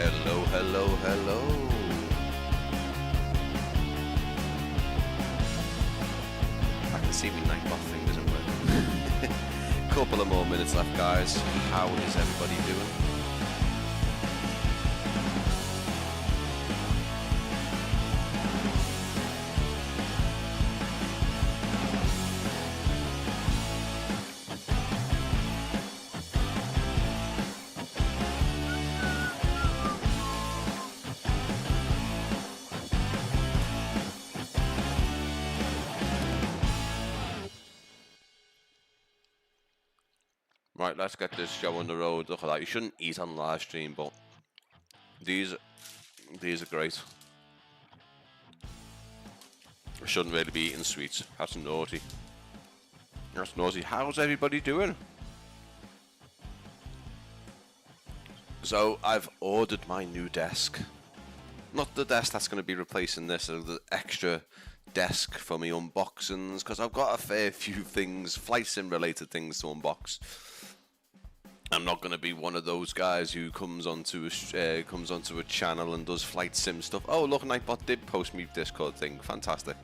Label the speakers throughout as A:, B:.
A: Hello, hello, hello. I can see me Nightbot thing isn't working. Couple of more minutes left, guys. How is everybody doing? Right, let's get this show on the road. Look at that. You shouldn't eat on live stream, but these are great. I shouldn't really be eating sweets. That's naughty. That's naughty. How's everybody doing? So I've ordered my new desk. Not the desk that's going to be replacing this, or the extra desk for me unboxings, because I've got a fair few things, flight sim related things to unbox. I'm not going to be one of those guys who comes onto a channel and does flight sim stuff. Oh look, Nightbot did post me Discord thing. Fantastic.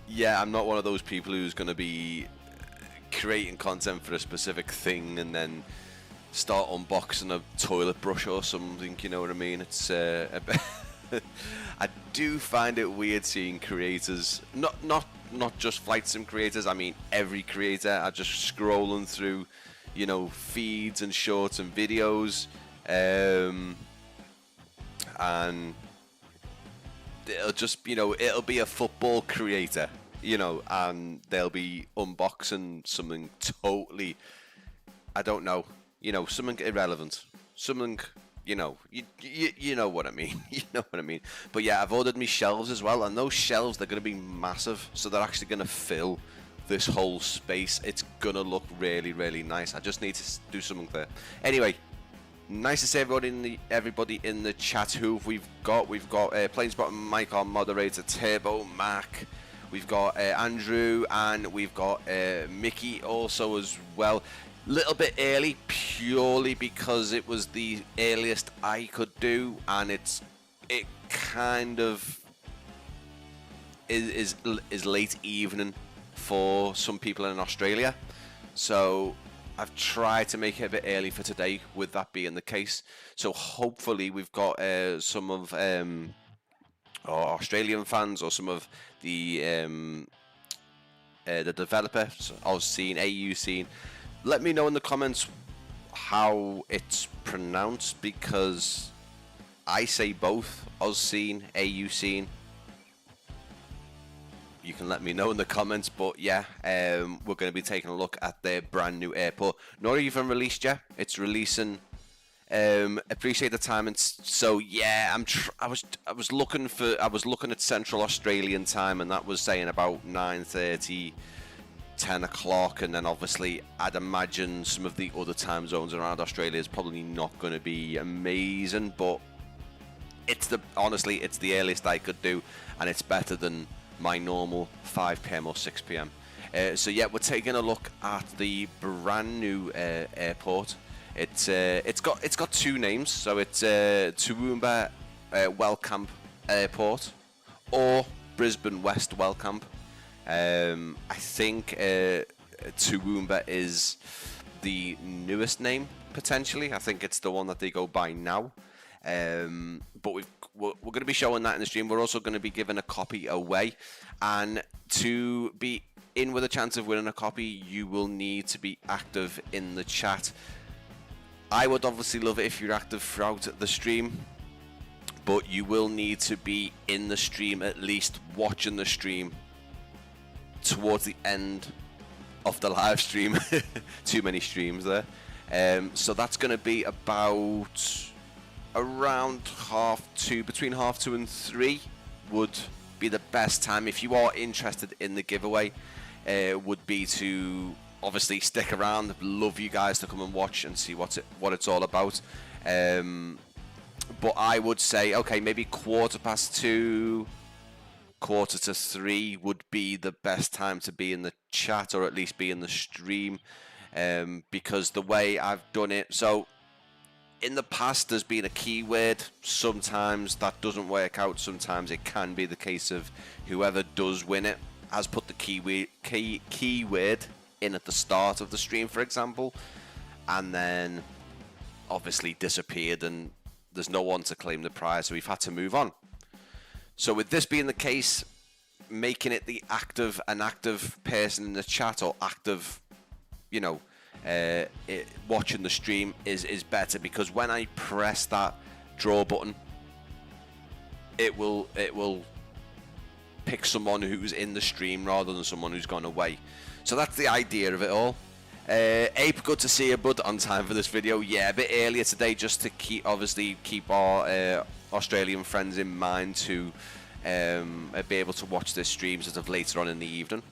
A: Yeah, I'm not one of those people who's going to be creating content for a specific thing and then start unboxing a toilet brush or something. You know what I mean? It's I do find it weird seeing creators, not just flight sim creators, I mean every creator are just scrolling through, you know, feeds and shorts and videos, and it'll just, you know, it'll be a football creator, you know, and they'll be unboxing something totally, I don't know, you know, something irrelevant, something, you know, you know what I mean. You know what I mean. But yeah, I've ordered me shelves as well, and those shelves, they're going to be massive, so they're actually going to fill this whole space. It's going to look really, really nice. I just need to do something there. Anyway, nice to see everybody in the chat. Who we've got Planesbot and Mike, our moderator, Turbo Mac. We've got Andrew, and we've got Mickey also as well. Little bit early, purely because it was the earliest I could do, and it kind of is late evening for some people in Australia, so I've tried to make it a bit early for today, with that being the case. So hopefully we've got some of our Australian fans, or some of the developers, AUscene. Let me know in the comments how it's pronounced, because I say both, AUscene, AUscene. You can let me know in the comments, but yeah, we're going to be taking a look at their brand new airport. Not even released yet. It's releasing. Appreciate the time, and so yeah, I was looking at Central Australian time, and that was saying about 9:30. 10 o'clock, and then obviously I'd imagine some of the other time zones around Australia is probably not going to be amazing, but honestly it's the earliest I could do, and it's better than my normal 5 PM or 6 PM. So yeah, we're taking a look at the brand new airport. It's got two names, so it's Toowoomba Wellcamp Airport, or Brisbane West Wellcamp. I think Toowoomba is the newest name, potentially. I think it's the one that they go by now. But we're going to be showing that in the stream. We're also going to be giving a copy away, and to be in with a chance of winning a copy, you will need to be active in the chat. I would obviously love it if you're active throughout the stream, but you will need to be in the stream, at least watching the stream towards the end of the live stream. Too many streams there. So that's going to be about around between half two and 3 would be the best time. If you are interested in the giveaway, would be to obviously stick around. Love you guys to come and watch and see what it's all about. But I would say, okay, maybe 2:15, 2:45 would be the best time to be in the chat, or at least be in the stream, because the way I've done it, so in the past, there's been a keyword. Sometimes that doesn't work out. Sometimes it can be the case of whoever does win it has put the keyword in at the start of the stream, for example, and then obviously disappeared, and there's no one to claim the prize, so we've had to move on. So with this being the case, making it an active person in the chat, or active, you know, watching the stream is better, because when I press that draw button, it will pick someone who's in the stream rather than someone who's gone away. So that's the idea of it all. Ape, good to see you, bud. On time for this video. Yeah, a bit earlier today, just to keep our Australian friends in mind to be able to watch this stream sort of later on in the evening.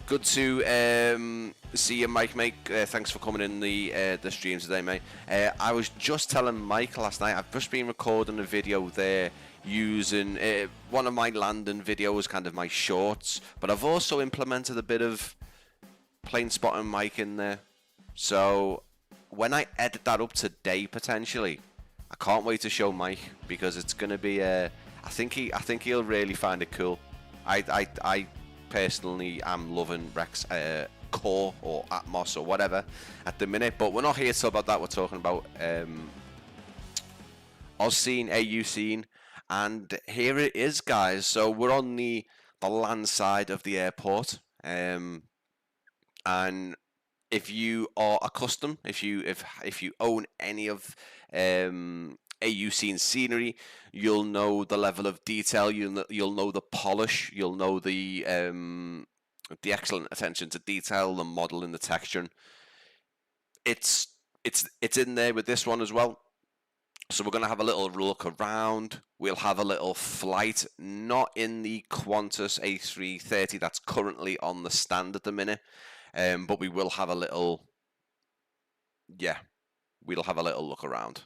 A: Good to see you, Mike, mate. Thanks for coming in the stream today, mate. I was just telling Mike last night, I've just been recording a video there using one of my landing videos, kind of my shorts, but I've also implemented a bit of plane spotting Mike in there. So when I edit that up today, potentially, I can't wait to show Mike, because it's going to be I think he'll really find it cool. I personally am loving Rex Core or Atmos or whatever at the minute, but we're not here to talk about that. We're talking about AUscene, and here it is, guys. So we're on the land side of the airport, and if you are accustomed, if you own any of AUscene scenery, you'll know the level of detail, you'll know the polish, you'll know the excellent attention to detail, the model and the texture. It's in there with this one as well. So we're going to have a little look around. We'll have a little flight, not in the Qantas A330 that's currently on the stand at the minute, but we will have a little, we'll have a little look around.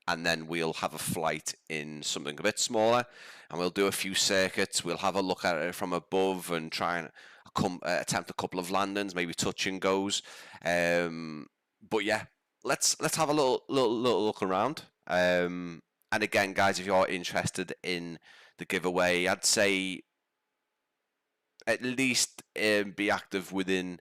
A: And then we'll have a flight in something a bit smaller, and we'll do a few circuits. We'll have a look at it from above and try and attempt a couple of landings, maybe touch and goes. But yeah, let's have a little look around. And again, guys, if you're interested in the giveaway, I'd say at least be active within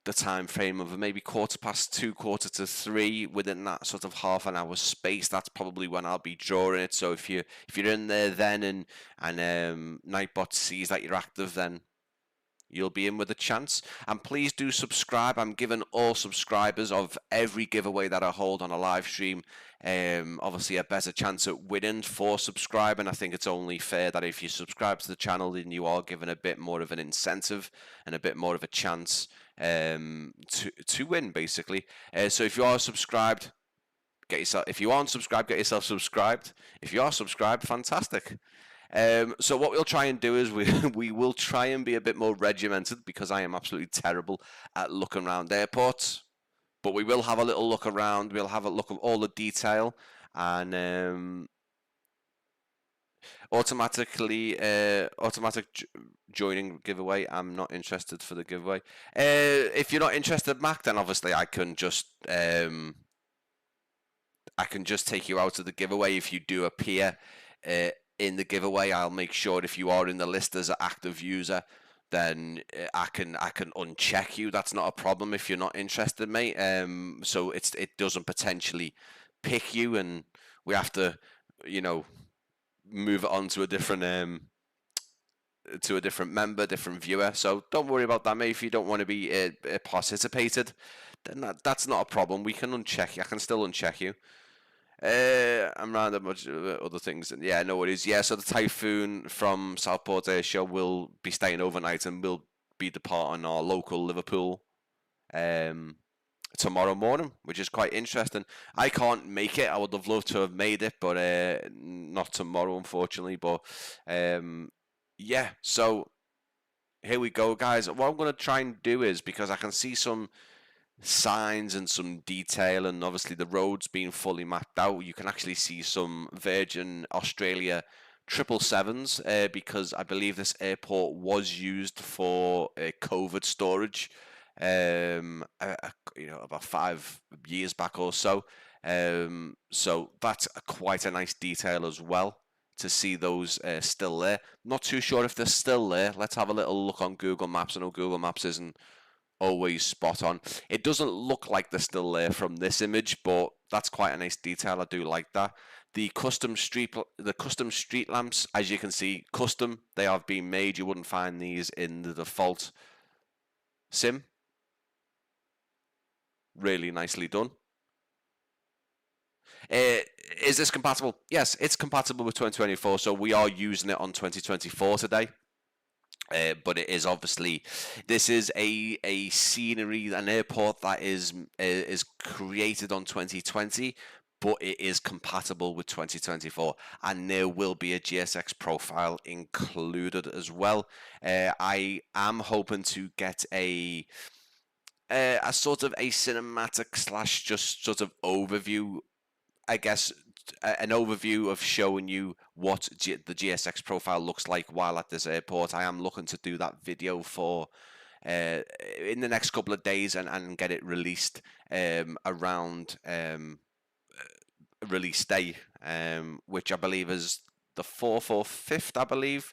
A: the time frame of maybe 2:15, 2:45, within that sort of half an hour space. That's probably when I'll be drawing it. So if you're in there then and Nightbot sees that you're active, then you'll be in with a chance. And please do subscribe. I'm giving all subscribers of every giveaway that I hold on a live stream obviously a better chance at winning for subscribing. I think it's only fair that if you subscribe to the channel, then you are given a bit more of an incentive and a bit more of a chance to win, basically. So if you are subscribed, if you aren't subscribed, get yourself subscribed. If you are subscribed, fantastic. So what we'll try and do is we will try and be a bit more regimented, because I am absolutely terrible at looking around airports. But we will have a little look around. We'll have a look at all the detail, and automatic joining giveaway. I'm not interested for the giveaway. If you're not interested, Mac, then obviously I can just take you out of the giveaway. If you do appear in the giveaway, I'll make sure if you are in the list as an active user, then I can uncheck you. That's not a problem if you're not interested, mate. So it doesn't potentially pick you, and we have to, move it on to a different member, different viewer. So don't worry about that, mate. If you don't want to be participated, then that's not a problem. We can uncheck you. I can still uncheck you. I'm around a bunch of other things, and yeah, no worries. Yeah, so the Typhoon from Southport Air Show will be staying overnight, and will be departing our local Liverpool tomorrow morning, which is quite interesting. I can't make it. I would have loved to have made it, but not tomorrow, unfortunately. But yeah, so here we go, guys. What I'm going to try and do is, because I can see some signs and some detail, and obviously the roads being fully mapped out, you can actually see some Virgin Australia 777s, because I believe this airport was used for COVID storage about 5 years back or so. So that's quite a nice detail as well to see those still there. Not too sure if they're still there. Let's have a little look on Google Maps. I know Google Maps isn't always spot on. It doesn't look like they're still there from this image, but that's quite a nice detail. I do like that. The custom street lamps, as you can see, custom. They have been made. You wouldn't find these in the default sim. Really nicely done. Is this compatible? Yes, it's compatible with 2024, so we are using it on 2024 today. But it is obviously, this is a scenery, an airport that is created on 2020, but it is compatible with 2024, and there will be a GSX profile included as well. I am hoping to get a sort of a cinematic slash just sort of overview, I guess, an overview of showing you what the GSX profile looks like while at this airport. I am looking to do that video for in the next couple of days and get it released around release day, which I believe is the 4th or 5th, I believe.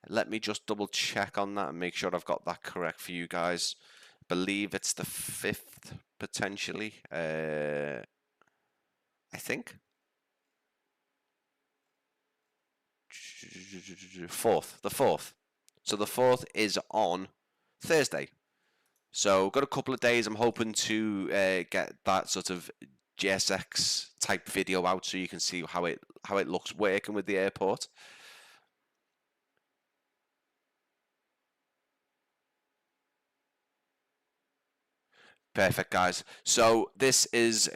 A: Let me just double check on that and make sure I've got that correct for you guys. I believe it's the 5th, potentially. I think. 4th, the 4th. So the 4th is on Thursday. So got a couple of days. I'm hoping to get that sort of GSX type video out so you can see how it looks working with the airport. Perfect, guys. So this is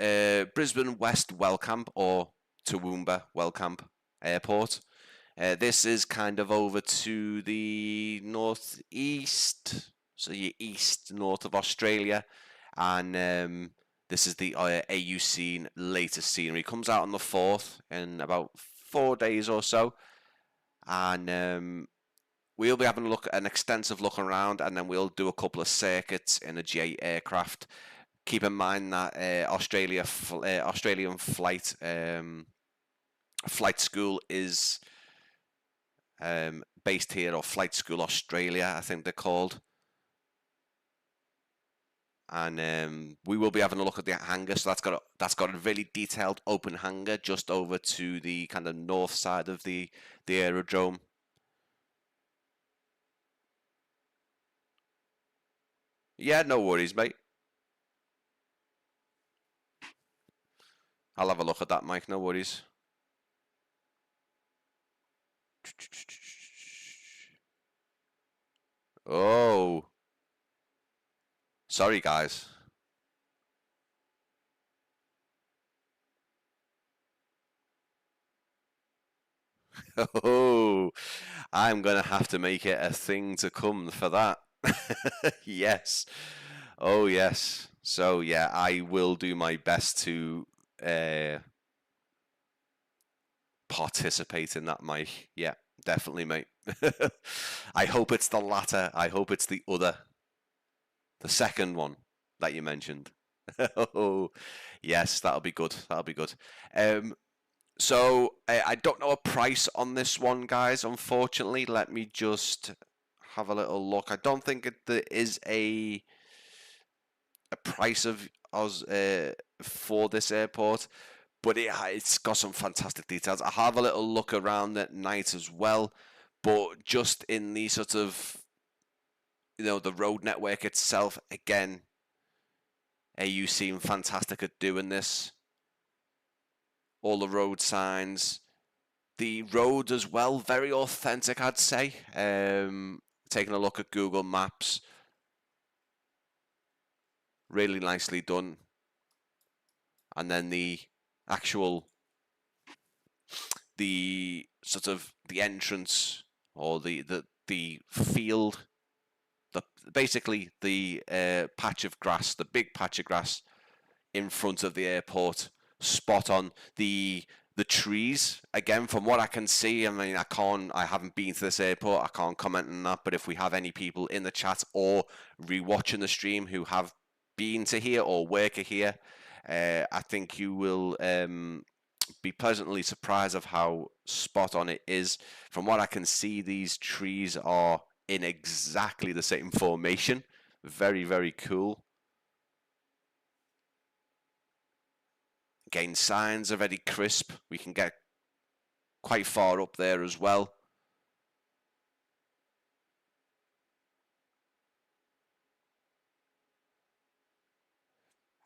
A: Brisbane West Wellcamp, or Toowoomba Wellcamp Airport. This is kind of over to the northeast, so you're north of Australia, and this is the AUscene latest scenery. It comes out on the 4th in about 4 days or so, and we'll be having an extensive look around, and then we'll do a couple of circuits in a G8 aircraft. Keep in mind that Australian flight school is based here, or Flight School Australia, I think they're called. And we will be having a look at the hangar. So that's got a really detailed open hangar just over to the kind of north side of the aerodrome. Yeah, no worries, mate. I'll have a look at that, Mike. No worries. Oh, sorry, guys. Oh, I'm gonna have to make it a thing to come for that. Yes. Oh, yes. So yeah, I will do my best to participate in that, Mike. Yeah, definitely, mate. I hope it's the latter. I hope it's the second one that you mentioned. Oh, yes, that'll be good. That'll be good. So I don't know a price on this one, guys. Unfortunately, let me just have a little look. I don't think there is a price of for this airport, but it's got some fantastic details. I have a little look around at night as well, but just in the sort of, the road network itself, again, AU seem fantastic at doing this. All the road signs, the roads as well, very authentic, I'd say. Taking a look at Google Maps, really nicely done. And then the actual, the sort of the entrance, or the field, basically the patch of grass, the big patch of grass in front of the airport, spot on. The The trees, again, from what I can see, I mean, I haven't been to this airport, I can't comment on that, but if we have any people in the chat or rewatching the stream who have been to here or work here, I think you will be pleasantly surprised of how spot on it is. From what I can see, these trees are in exactly the same formation. Very, very cool. Again, signs are very crisp. We can get quite far up there as well.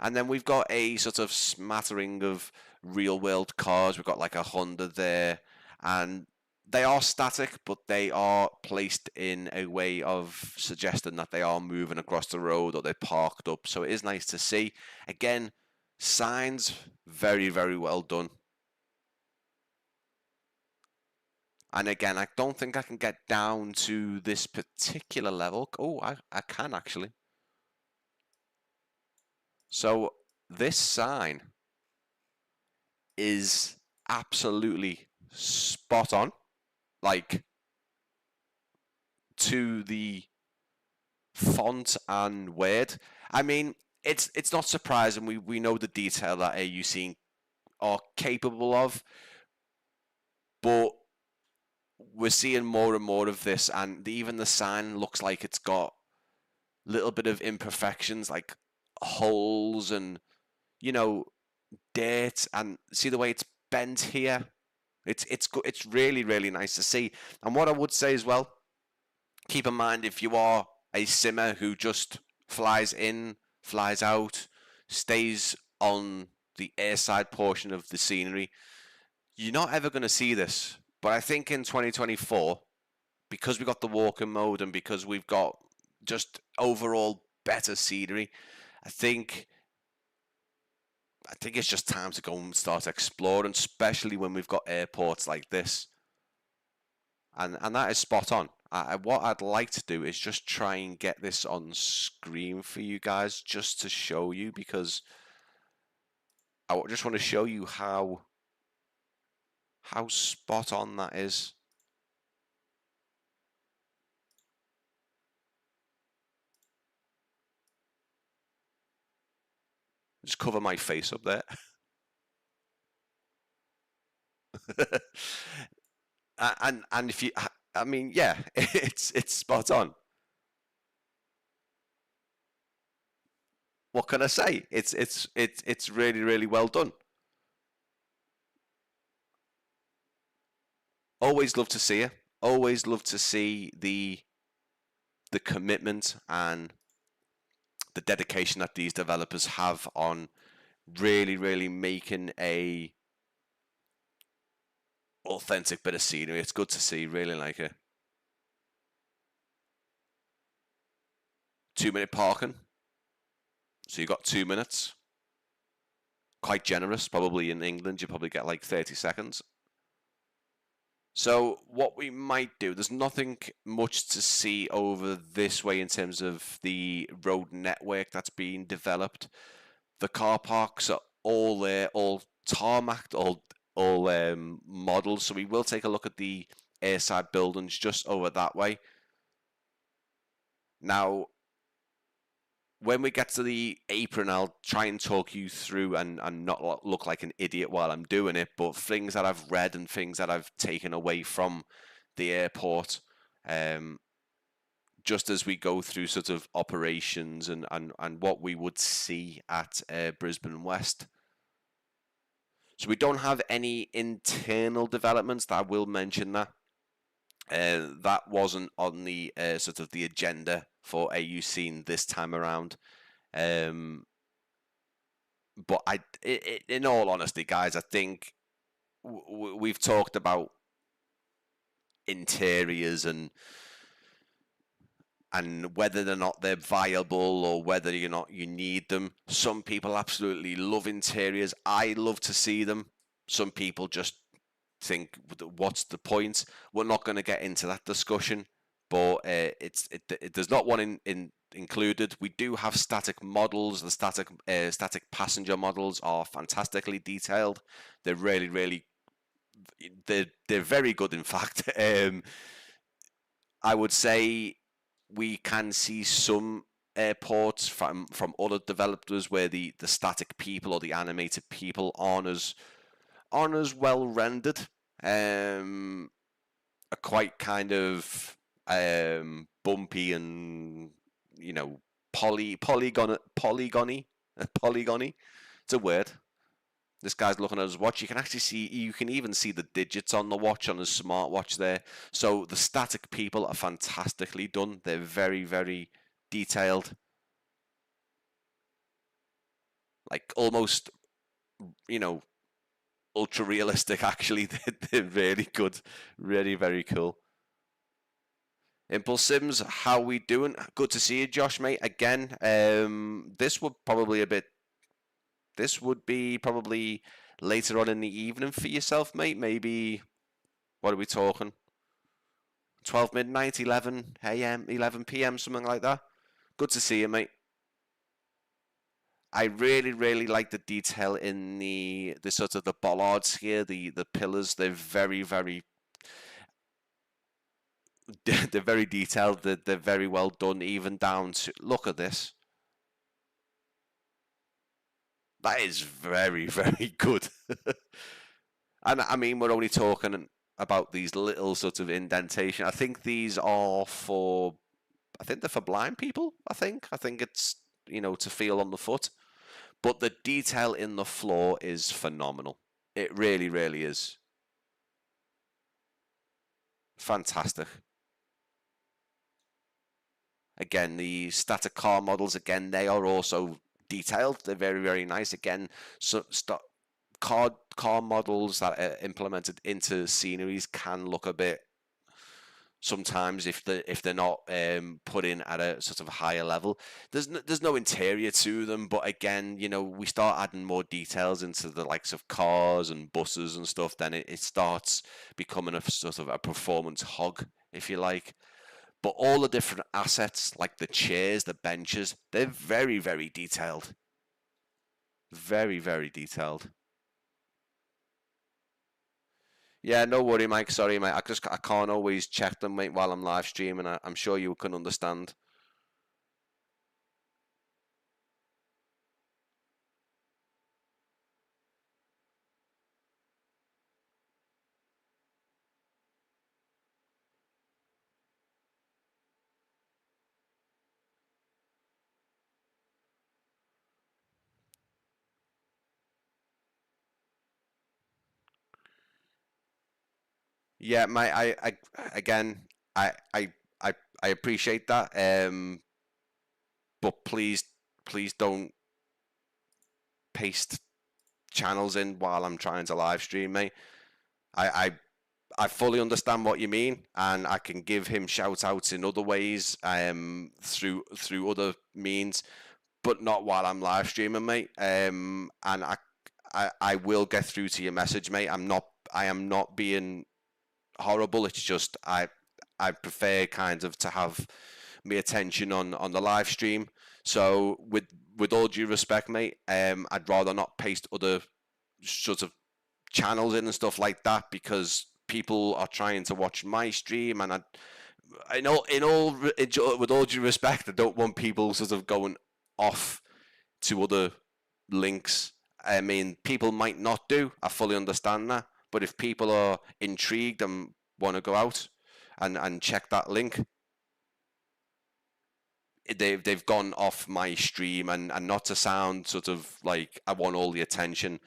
A: And then we've got a sort of smattering of real world cars. We've got like a Honda there, and they are static, but they are placed in a way of suggesting that they are moving across the road or they're parked up. So it is nice to see. Again, signs, very, very well done. And again, I don't think I can get down to this particular level. Oh, I can actually. So this sign is absolutely spot on, like to the font and word. I mean, it's not surprising. We know the detail that AUscene are capable of, but we're seeing more and more of this, and even the sign looks like it's got a little bit of imperfections, like holes and, you know, dirt, and see the way it's bent here. It's really, really nice to see. And what I would say as well, keep in mind, if you are a simmer who just flies in, flies out, stays on the airside portion of the scenery, you're not ever going to see this. But I think in 2024, because we got the walking mode and because we've got just overall better scenery, I think it's just time to go and start exploring, especially when we've got airports like this. And that is spot on. What I'd like to do is just try and get this on screen for you guys, just to show you, because I just want to show you how spot on that is. Just cover my face up there. and if you, I mean, yeah, it's spot on. What can I say? It's really, really well done. Always love to see it. Always love to see the commitment and the dedication that these developers have on really, really making a authentic bit of scenery. It's good to see. Really like it. 2-minute parking. So you got 2 minutes. Quite generous. Probably in England, you probably get like 30 seconds. So what we might do, there's nothing much to see over this way in terms of the road network that's being developed. The car parks are all there, all tarmacked, all models. So we will take a look at the airside buildings just over that way. Now, when we get to the apron, I'll try and talk you through and not look like an idiot while I'm doing it, but things that I've read and things that I've taken away from the airport, just as we go through sort of operations and what we would see at Brisbane West. So we don't have any internal developments. That I will mention that. That wasn't on the sort of the agenda for AUscene this time around. But in all honesty, guys, I think we've talked about interiors and whether or not they're viable or whether you need them. Some people absolutely love interiors. I love to see them. Some people just think, what's the point? We're not going to get into that discussion, but there's not one included. We do have static models. The static passenger models are fantastically detailed. They're really, really they're very good. In fact, I would say we can see some airports from other developers where the static people or the animated people aren't as well rendered. Are quite kind of bumpy and polygony. It's a word. This guy's looking at his watch. You can even see the digits on the watch on his smartwatch there. So the static people are fantastically done. They're very, very detailed. Like almost, ultra realistic actually. They're really good. Really, very cool. Impulse Sims, how we doing? Good to see you, Josh, mate. Again, this would be probably later on in the evening for yourself, mate. Maybe, what are we talking? 12 midnight, 11 a.m., 11 p.m., something like that. Good to see you, mate. I really, really like the detail in the sort of the bollards here, the pillars. They're very, very they're very detailed. They're very well done, even down to look at this. That is very, very good. And I mean, we're only talking about these little sort of indentation. I think these are for, I think they're for blind people. I think it's to feel on the foot. But the detail in the floor is phenomenal. It really, really is fantastic. Again, the static car models, again, they are also detailed. They're very, very nice. Again, so car models that are implemented into sceneries can look a bit sometimes if they're not put in at a sort of higher level. There's no interior to them, but again, we start adding more details into the likes of cars and buses and stuff, then it starts becoming a sort of a performance hog, if you like. But all the different assets, like the chairs, the benches, they're very, very detailed. Very, very detailed. Yeah, no worry, Mike. Sorry, mate. I can't always check them, mate, while I'm live streaming. I'm sure you can understand. Yeah, mate. I again, I, I, I appreciate that. But please don't paste channels in while I'm trying to live stream, mate. I, I I fully understand what you mean, and I can give him shout outs in other ways, through other means, but not while I'm live streaming, mate. And I will get through to your message, mate. I am not being horrible. It's just I prefer kind of to have my attention on the live stream. So with all due respect, mate, I'd rather not paste other sort of channels in and stuff like that because people are trying to watch my stream, and with all due respect, I don't want people sort of going off to other links. I mean, people might not do. I fully understand that, but if people are intrigued and want to go out and check that link, they've gone off my stream, and not to sound sort of like I want all the attention.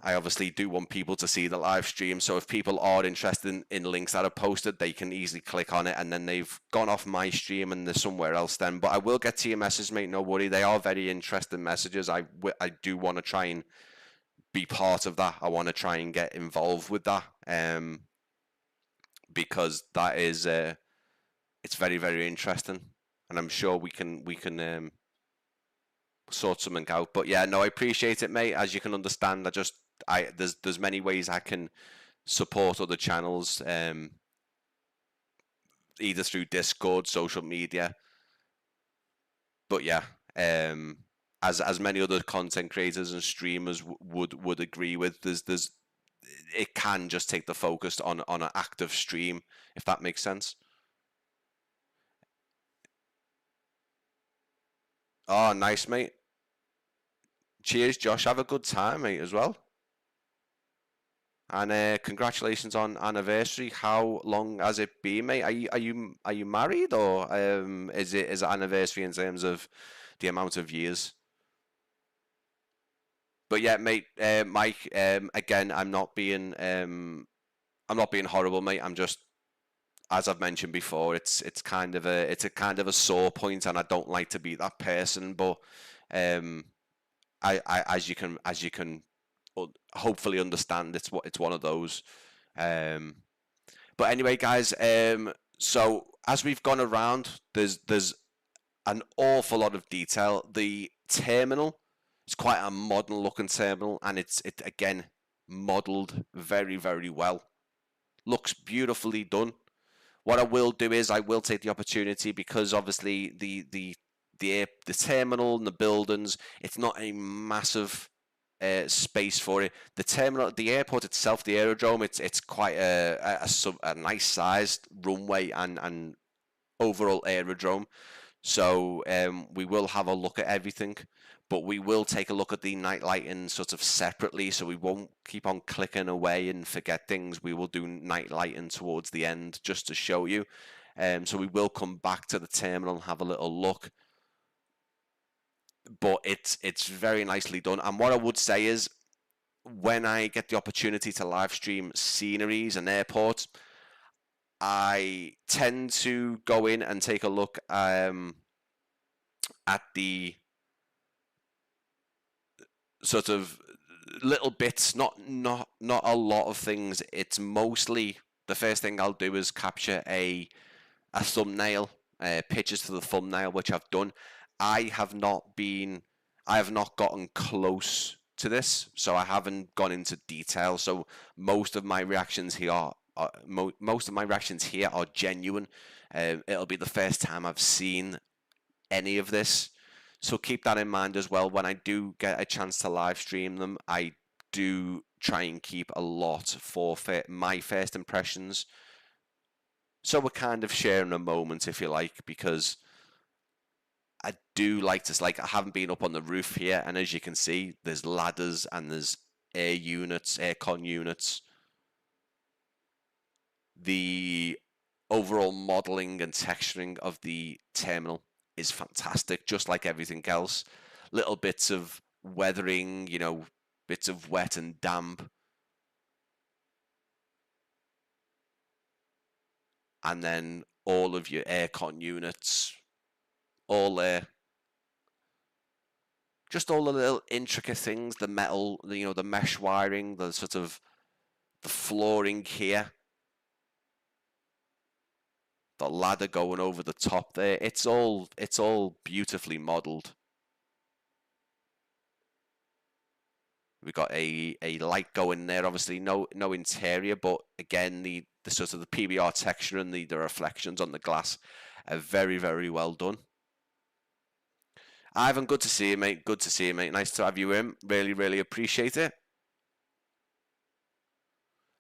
A: I obviously do want people to see the live stream, so if people are interested in links that are posted, they can easily click on it, and then they've gone off my stream and they're somewhere else then. But I will get to your messages, mate, no worry. They are very interesting messages. I do want to try and be part of that. I want to try and get involved with that, because that is it's very, very interesting, and I'm sure we can sort something out. But yeah, no, I appreciate it, mate. As you can understand, there's many ways I can support other channels, either through Discord, social media. But yeah, as many other content creators and streamers would agree with, there's it can just take the focus on an active stream, if that makes sense. Oh, nice, mate. Cheers, Josh. Have a good time, mate, as well. And congratulations on anniversary. How long has it been, mate? Are you married, or is it anniversary in terms of the amount of years? But yeah, mate, Mike. Again, I'm not being horrible, mate. I'm just, as I've mentioned before, it's a kind of a sore point, and I don't like to be that person. But um, as you can hopefully understand, it's one of those. Um, but anyway, guys, so as we've gone around, there's an awful lot of detail. The terminal is quite a modern looking terminal, and it again modeled very, very well. Looks beautifully done. What I will do is I will take the opportunity, because obviously the terminal and the buildings, it's not a massive space for it. The terminal, the airport itself, the aerodrome, it's quite a nice sized runway and overall aerodrome. So we will have a look at everything, but we will take a look at the night lighting sort of separately, so we won't keep on clicking away and forget things. We will do night lighting towards the end just to show you. So we will come back to the terminal and have a little look. But it's very nicely done. And what I would say is, when I get the opportunity to live stream sceneries and airports, I tend to go in and take a look at the sort of little bits, not a lot of things. It's mostly, the first thing I'll do is capture a thumbnail, pictures to the thumbnail, which I've done. I have not gotten close to this, so I haven't gone into detail. So most of my reactions here are genuine. It'll be the first time I've seen any of this, so keep that in mind as well. When I do get a chance to live stream them, I do try and keep a lot for my first impressions. So we're kind of sharing a moment, if you like, because I do like to, I haven't been up on the roof here, and as you can see, there's ladders and there's aircon units. The overall modeling and texturing of the terminal is fantastic, just like everything else. Little bits of weathering, bits of wet and damp. And then all of your aircon units, all there. Just all the little intricate things, the metal, the mesh wiring, the sort of the flooring here, the ladder going over the top there. It's all beautifully modeled. We've got a light going there, obviously no interior, but again the sort of the PBR texture and the reflections on the glass are very, very well done. Ivan, good to see you, mate. Good to see you, mate. Nice to have you in. Really, really appreciate it.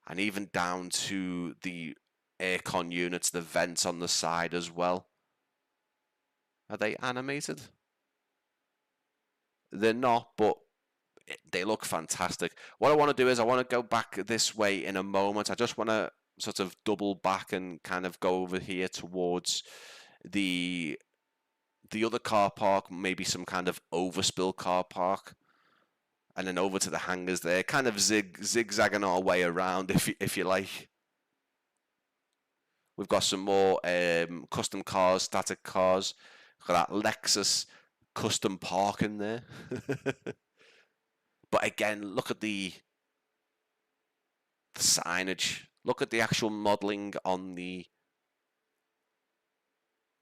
A: And even down to the aircon units, the vents on the side as well. Are they animated? They're not, but they look fantastic. What I want to do is I want to go back this way in a moment. I just want to sort of double back and kind of go over here towards the other car park, maybe some kind of overspill car park, and then over to the hangars there, kind of zigzagging our way around, if you like. We've got some more custom cars, static cars. Got that Lexus custom parking there. But again, look at the signage. Look at the actual modeling on the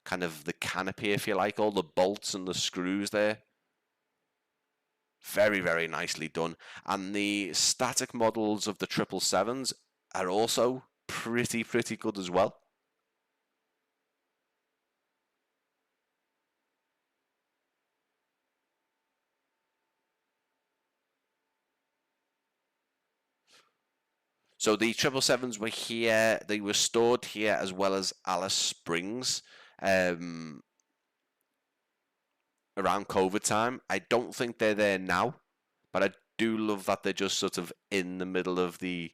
A: kind of the canopy, if you like, all the bolts and the screws there. Very, very nicely done. And the static models of the 777s are also pretty good as well. So the 777s were here. They were stored here as well as Alice Springs around COVID time. I don't think they're there now, but I do love that they're just sort of in the middle of the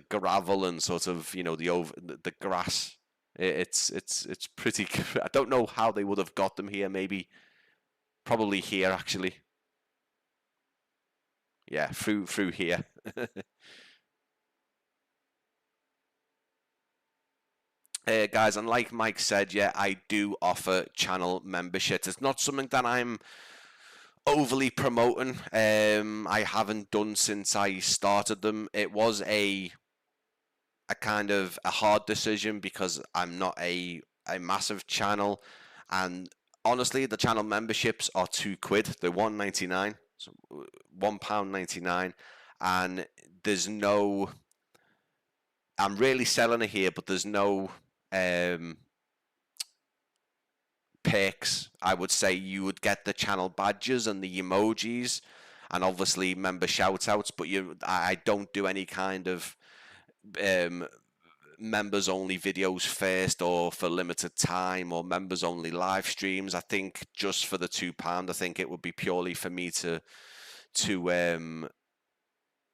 A: gravel and sort of, you know, the grass. It's pretty. I don't know how they would have got them here. Maybe probably here actually. Yeah, through here. Guys, and like Mike said, yeah, I do offer channel memberships. It's not something that I'm overly promoting. I haven't done since I started them. It was a kind of a hard decision because I'm not a massive channel, and honestly, the channel memberships are £2. They're £1.99, so £1.99, and there's no. I'm really selling it here, but there's no perks. I would say you would get the channel badges and the emojis, and obviously member shout outs, but I don't do any kind of members only videos first or for limited time or members only live streams. I think just for the £2, I think it would be purely for me to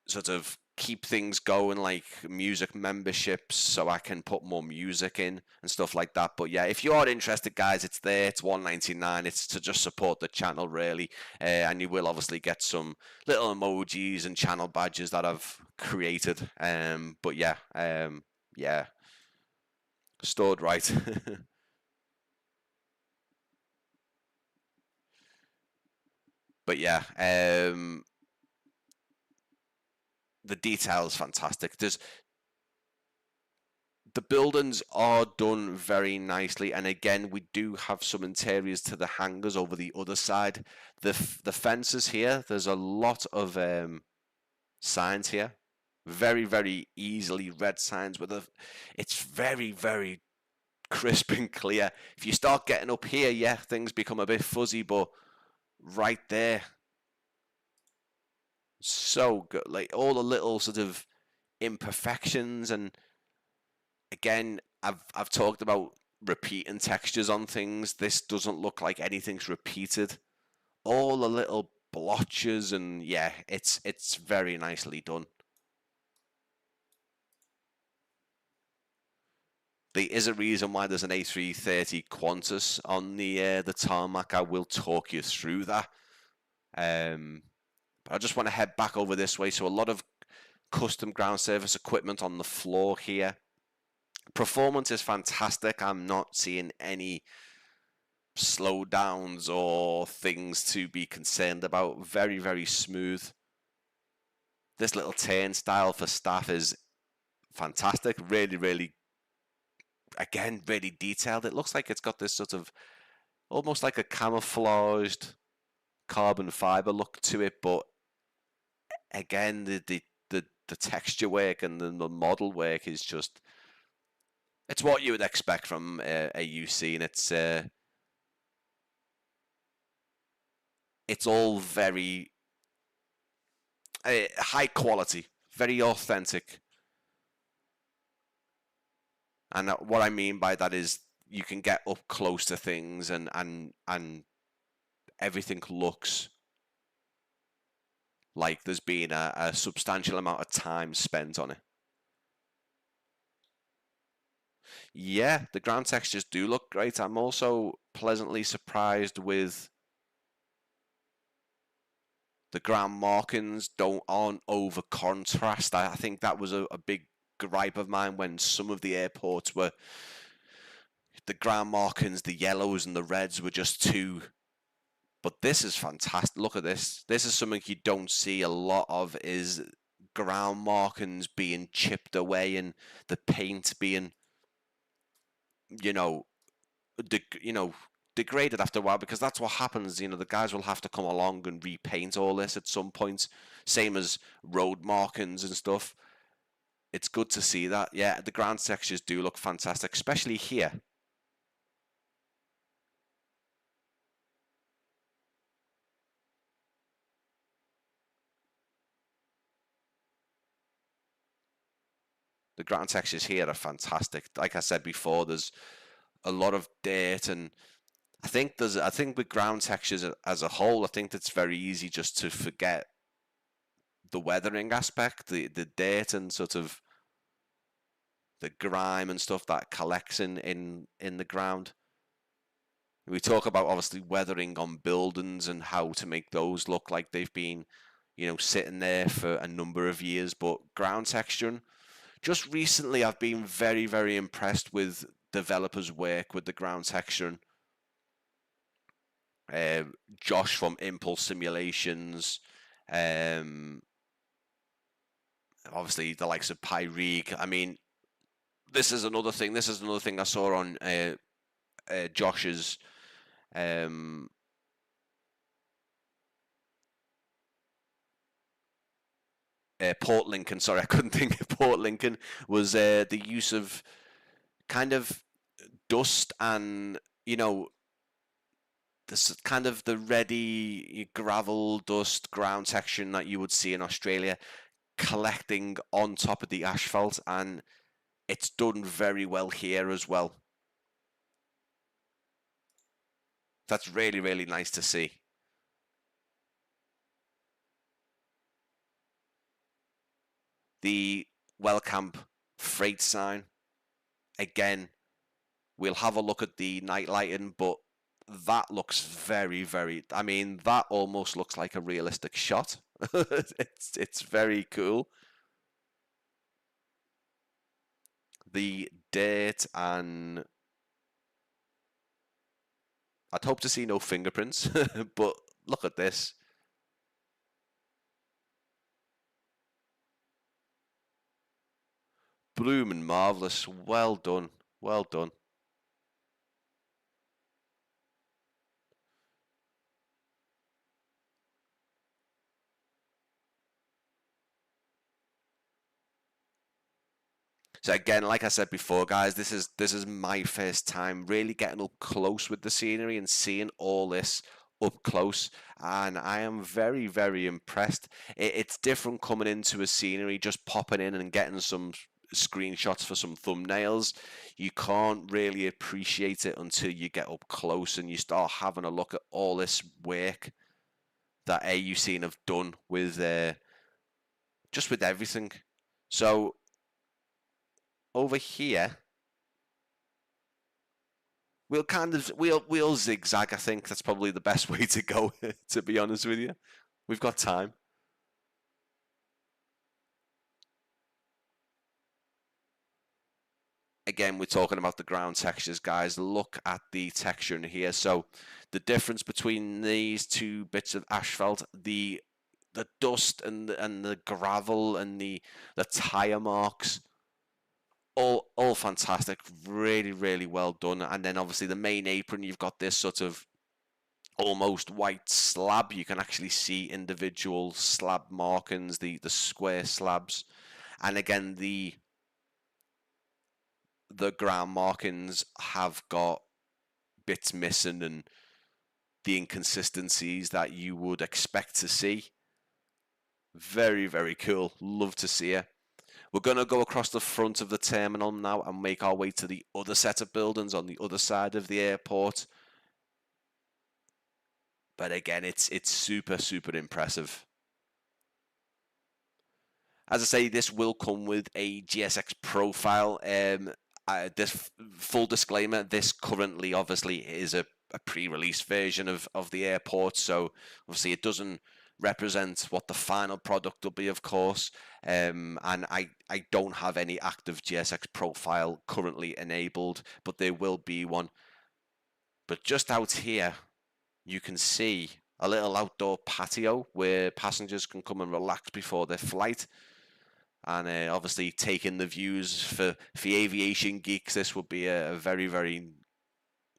A: sort of keep things going, like music memberships, so I can put more music in and stuff like that. But yeah, if you are interested, guys, it's there. It's £1.99. It's to just support the channel, really, and you will obviously get some little emojis and channel badges that I've created. But yeah, yeah, stored right. But yeah, the detail is fantastic. The buildings are done very nicely, and again, we do have some interiors to the hangars over the other side. The fences here, there's a lot of signs here, very easily read signs with it's very crisp and clear. If you start getting up here, yeah, things become a bit fuzzy, but right there, so good. Like all the little sort of imperfections, and again, I've talked about repeating textures on things. This doesn't look like anything's repeated. All the little blotches, and yeah, it's very nicely done. There is a reason why there's an A330 Qantas on the tarmac. I will talk you through that. But I just want to head back over this way. So a lot of custom ground service equipment on the floor here. Performance is fantastic. I'm not seeing any slowdowns or things to be concerned about. Very smooth. This little turnstile for staff is fantastic. Really, again, really detailed. It looks like it's got this sort of almost like a camouflaged carbon fiber look to it, but again, the texture work and the model work is just, it's what you would expect from AUscene. It's all very high quality, very authentic. And what I mean by that is you can get up close to things, and everything looks like there's been a substantial amount of time spent on it. Yeah, the ground textures do look great. I'm also pleasantly surprised with the ground markings aren't over contrast. I think that was a big gripe of mine when some of the airports were, the ground markings, the yellows and the reds were just too. But this is fantastic. Look at this. This is something you don't see a lot of, is ground markings being chipped away and the paint being, you know, degraded after a while, because that's what happens. The guys will have to come along and repaint all this at some point. Same as road markings and stuff. It's good to see that. Yeah, the ground textures do look fantastic, especially here. The ground textures here are fantastic. Like I said before, there's a lot of dirt, and I think with ground textures as a whole, I think it's very easy just to forget the weathering aspect, the dirt and sort of the grime and stuff that collects in the ground. We talk about obviously weathering on buildings and how to make those look like they've been, sitting there for a number of years, but ground texturing, just recently I've been very, very impressed with developers' work with the ground texturing. Josh from Impulse Simulations, obviously the likes of PyReek. I mean, this is another thing I saw on Josh's Port Lincoln. Sorry, I couldn't think of Port Lincoln. Was the use of kind of dust and this kind of the ready gravel, dust, ground texture that you would see in Australia collecting on top of the asphalt, and it's done very well here as well. That's really, really nice to see. The Wellcamp freight sign, again, we'll have a look at the night lighting, but that looks very, very, I mean, that almost looks like a realistic shot. It's very cool. The dirt, and I'd hope to see no fingerprints, but look at this. Blooming marvellous. Well done. Well done. So again, like I said before, guys, this is my first time really getting up close with the scenery and seeing all this up close, and I am very, very impressed. It's different coming into a scenery, just popping in and getting some screenshots for some thumbnails. You can't really appreciate it until you get up close and you start having a look at all this work that AUscene have done with just with everything. So over here, we'll zigzag. I think that's probably the best way to go, to be honest with you. We've got time. Again, we're talking about the ground textures, guys. Look at the texture in here. So the difference between these two bits of asphalt, the dust and the gravel and the tire marks, all fantastic. Really, really well done. And then obviously the main apron, you've got this sort of almost white slab. You can actually see individual slab markings, the square slabs, and again the ground markings have got bits missing and the inconsistencies that you would expect to see. Very, very cool. Love to see it. We're going to go across the front of the terminal now and make our way to the other set of buildings on the other side of the airport. But again, it's super, super impressive. As I say, this will come with a GSX profile. This full disclaimer, this currently obviously is a pre-release version of the airport, so obviously it doesn't represent what the final product will be, of course, and I don't have any active GSX profile currently enabled, but there will be one. But just out here, you can see a little outdoor patio where passengers can come and relax before their flight. And obviously taking the views for aviation geeks, this would be a very, very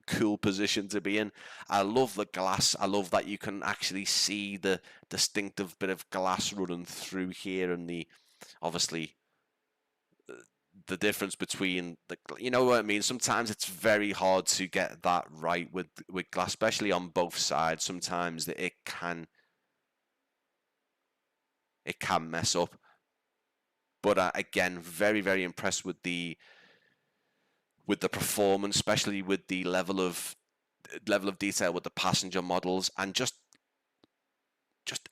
A: cool position to be in. I love the glass. I love that you can actually see the distinctive bit of glass running through here, and obviously the difference between you know what I mean. Sometimes it's very hard to get that right with glass, especially on both sides. Sometimes it can mess up. But again, very, very impressed with the performance, especially with the level of detail with the passenger models and just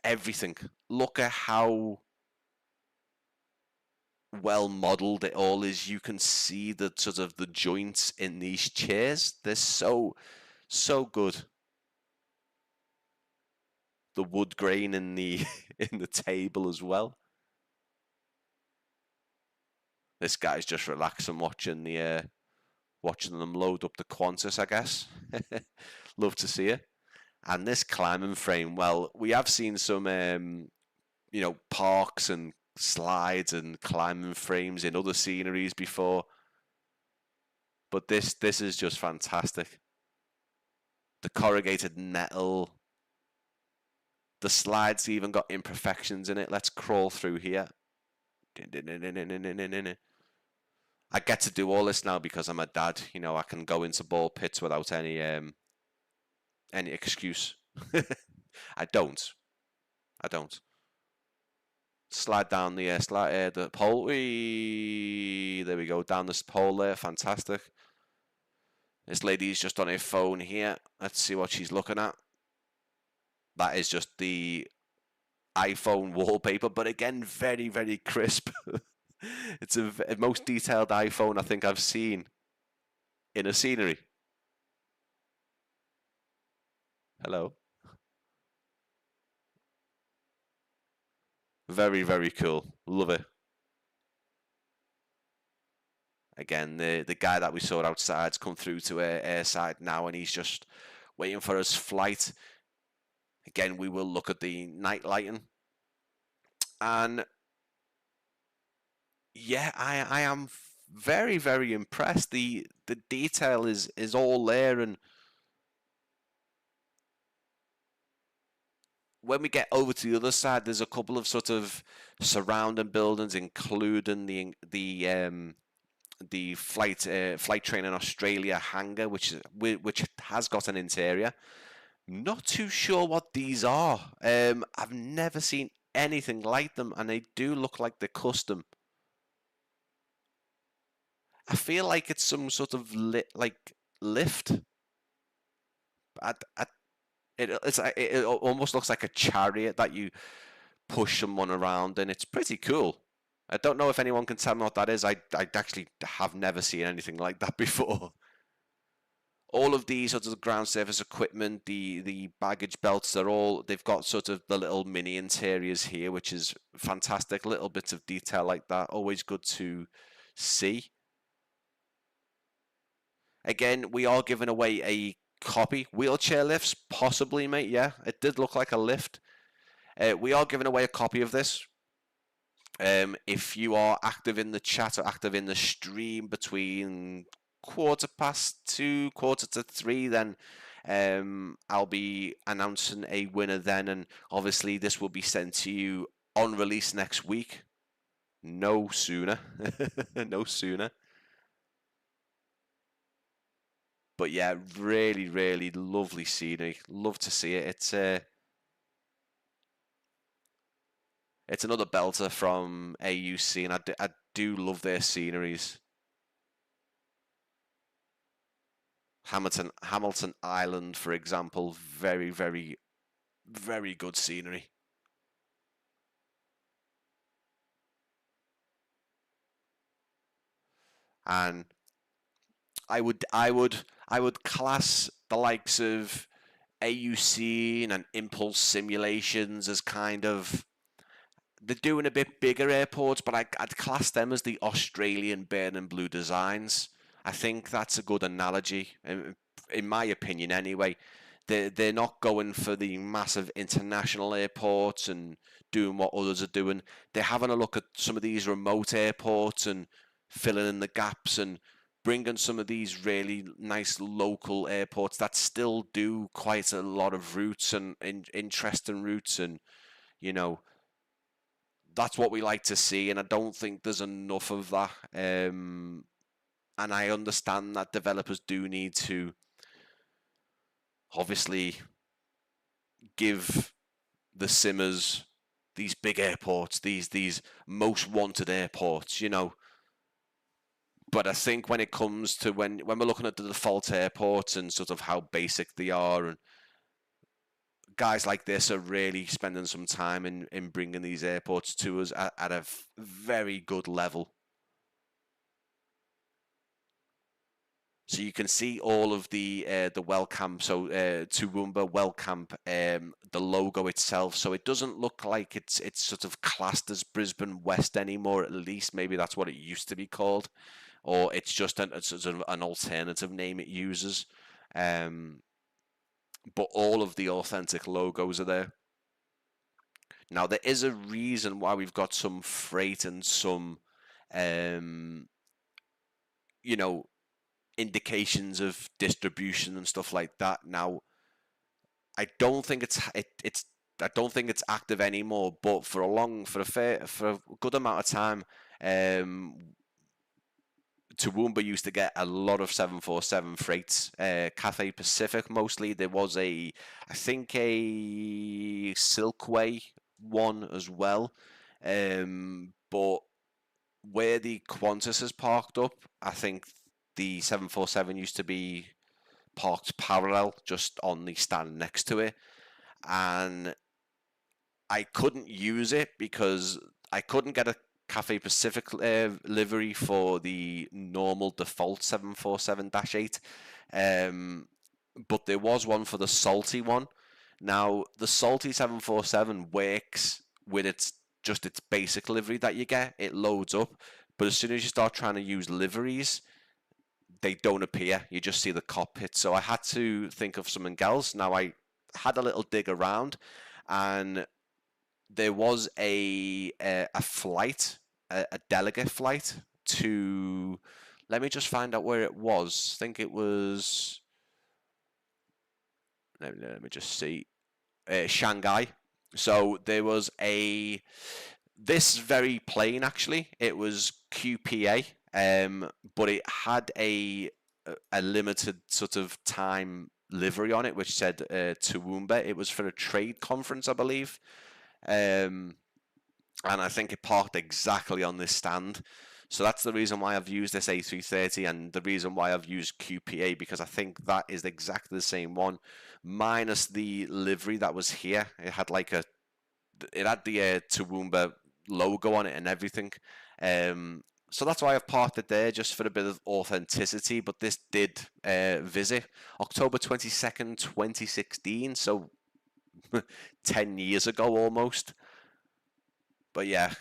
A: everything. Look at how well modeled it all is. You can see the sort of the joints in these chairs. They're so good. The wood grain in the in the table as well. This guy's just relaxing watching them load up the Qantas, I guess. Love to see it. And this climbing frame, well, we have seen some parks and slides and climbing frames in other sceneries before, but this is just fantastic. The corrugated metal, the slides even got imperfections in it. Let's crawl through here. I get to do all this now because I'm a dad. I can go into ball pits without any excuse. I don't. Slide down the pole. There we go, down this pole there. Fantastic. This lady's just on her phone here. Let's see what she's looking at. That is just the iPhone wallpaper, but again, very, very crisp. It's a most detailed iPhone I think I've seen in a scenery. Hello. Very, very cool. Love it. Again, the guy that we saw outside's come through to airside now, and he's just waiting for his flight. Again, we will look at the night lighting. And yeah, I am very, very impressed. The detail is all there, and when we get over to the other side, there's a couple of sort of surrounding buildings, including the flight training Australia hangar, which has got an interior. Not too sure what these are. I've never seen anything like them, and they do look like they're custom. I feel like it's some sort of lift. It almost looks like a chariot that you push someone around, and it's pretty cool. I don't know if anyone can tell me what that is. I actually have never seen anything like that before. All of these sort of ground surface equipment, the baggage belts, they've got sort of the little mini interiors here, which is fantastic. Little bits of detail like that, always good to see. Again, we are giving away a copy. Wheelchair lifts, possibly, mate. Yeah, it did look like a lift. We are giving away a copy of this. If you are active in the chat or active in the stream between 2:15, 2:45, then I'll be announcing a winner then, and obviously this will be sent to you on release next week. No sooner. No sooner. But yeah, really, really lovely scenery. Love to see it. It's another belter from AUscene. I do love their sceneries. Hamilton Island, for example, very, very, very good scenery. And I would class the likes of AUscene and Impulse Simulations as kind of, they're doing a bit bigger airports, but I'd class them as the Australian Burn and Blue designs. I think that's a good analogy, in my opinion anyway. They're not going for the massive international airports and doing what others are doing. They're having a look at some of these remote airports and filling in the gaps and bringing some of these really nice local airports that still do quite a lot of routes and interesting routes, and that's what we like to see, and I don't think there's enough of that. And I understand that developers do need to obviously give the simmers these big airports, these most wanted airports, you know. But I think when it comes to when we're looking at the default airports and sort of how basic they are, and guys like this are really spending some time in bringing these airports to us at a very good level. So you can see all of the Wellcamp, so Toowoomba Wellcamp, the logo itself. So it doesn't look like it's sort of classed as Brisbane West anymore. At least maybe that's what it used to be called, or it's just sort of an alternative name it uses. But all of the authentic logos are there. Now there is a reason why we've got some freight and some, you know, indications of distribution and stuff like that. Now, I don't think it's I don't think it's active anymore. But for a good amount of time, Toowoomba used to get a lot of 747 freights. Cathay Pacific mostly. There was I think a Silkway one as well. But where the Qantas is parked up, I think the 747 used to be parked parallel, just on the stand next to it. And I couldn't use it because I couldn't get a Cathay Pacific livery for the normal default 747-8. But there was one for the salty one. Now, the salty 747 works with its basic livery that you get. It loads up. But as soon as you start trying to use liveries, they don't appear. You just see the cockpit. So I had to think of something else. Now, I had a little dig around, and there was a flight, a delegate flight to. Let me just find out where it was. I think it was. Let me just see. Shanghai. So there was this very plane, actually. It was QPA, but it had a limited sort of time livery on it, which said Toowoomba. It was for a trade conference, I believe. And I think it parked exactly on this stand. So that's the reason why I've used this A330, and the reason why I've used QPA, because I think that is exactly the same one, minus the livery that was here. It had the Toowoomba logo on it and everything. So that's why I've parked it there, just for a bit of authenticity. But this did visit October 22nd, 2016, so 10 years ago almost. But yeah,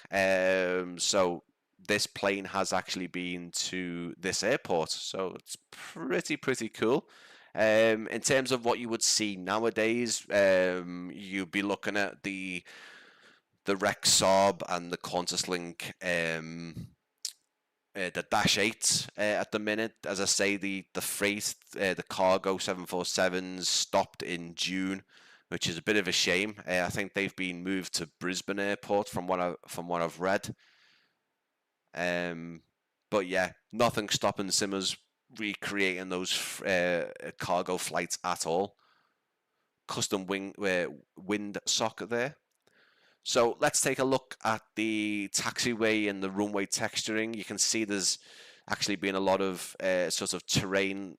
A: so this plane has actually been to this airport, so it's pretty cool. In terms of what you would see nowadays, you'd be looking at the Rexarb and the QantasLink, the Dash 8 at the minute. As I say, the freight, the cargo 747s stopped in June, which is a bit of a shame. I think they've been moved to Brisbane Airport from what I've read. But yeah, nothing stopping Simmers recreating those cargo flights at all. Custom wind socket there. So let's take a look at the taxiway and the runway texturing. You can see there's actually been a lot of sort of terrain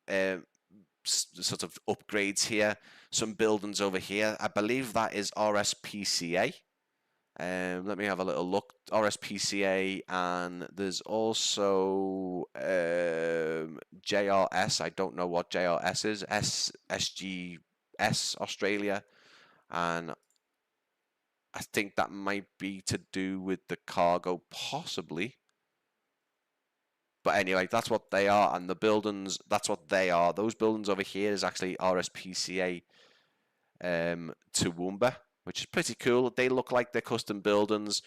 A: sort of upgrades here. Some buildings over here. I believe that is RSPCA. Let me have a little look. RSPCA, and there's also JRS. I don't know what JRS is. SGS Australia, and I think that might be to do with the cargo, possibly. But anyway, that's what they are, and the buildings, that's what they are. Those buildings over here is actually RSPCA Toowoomba, which is pretty cool. They look like they're custom buildings.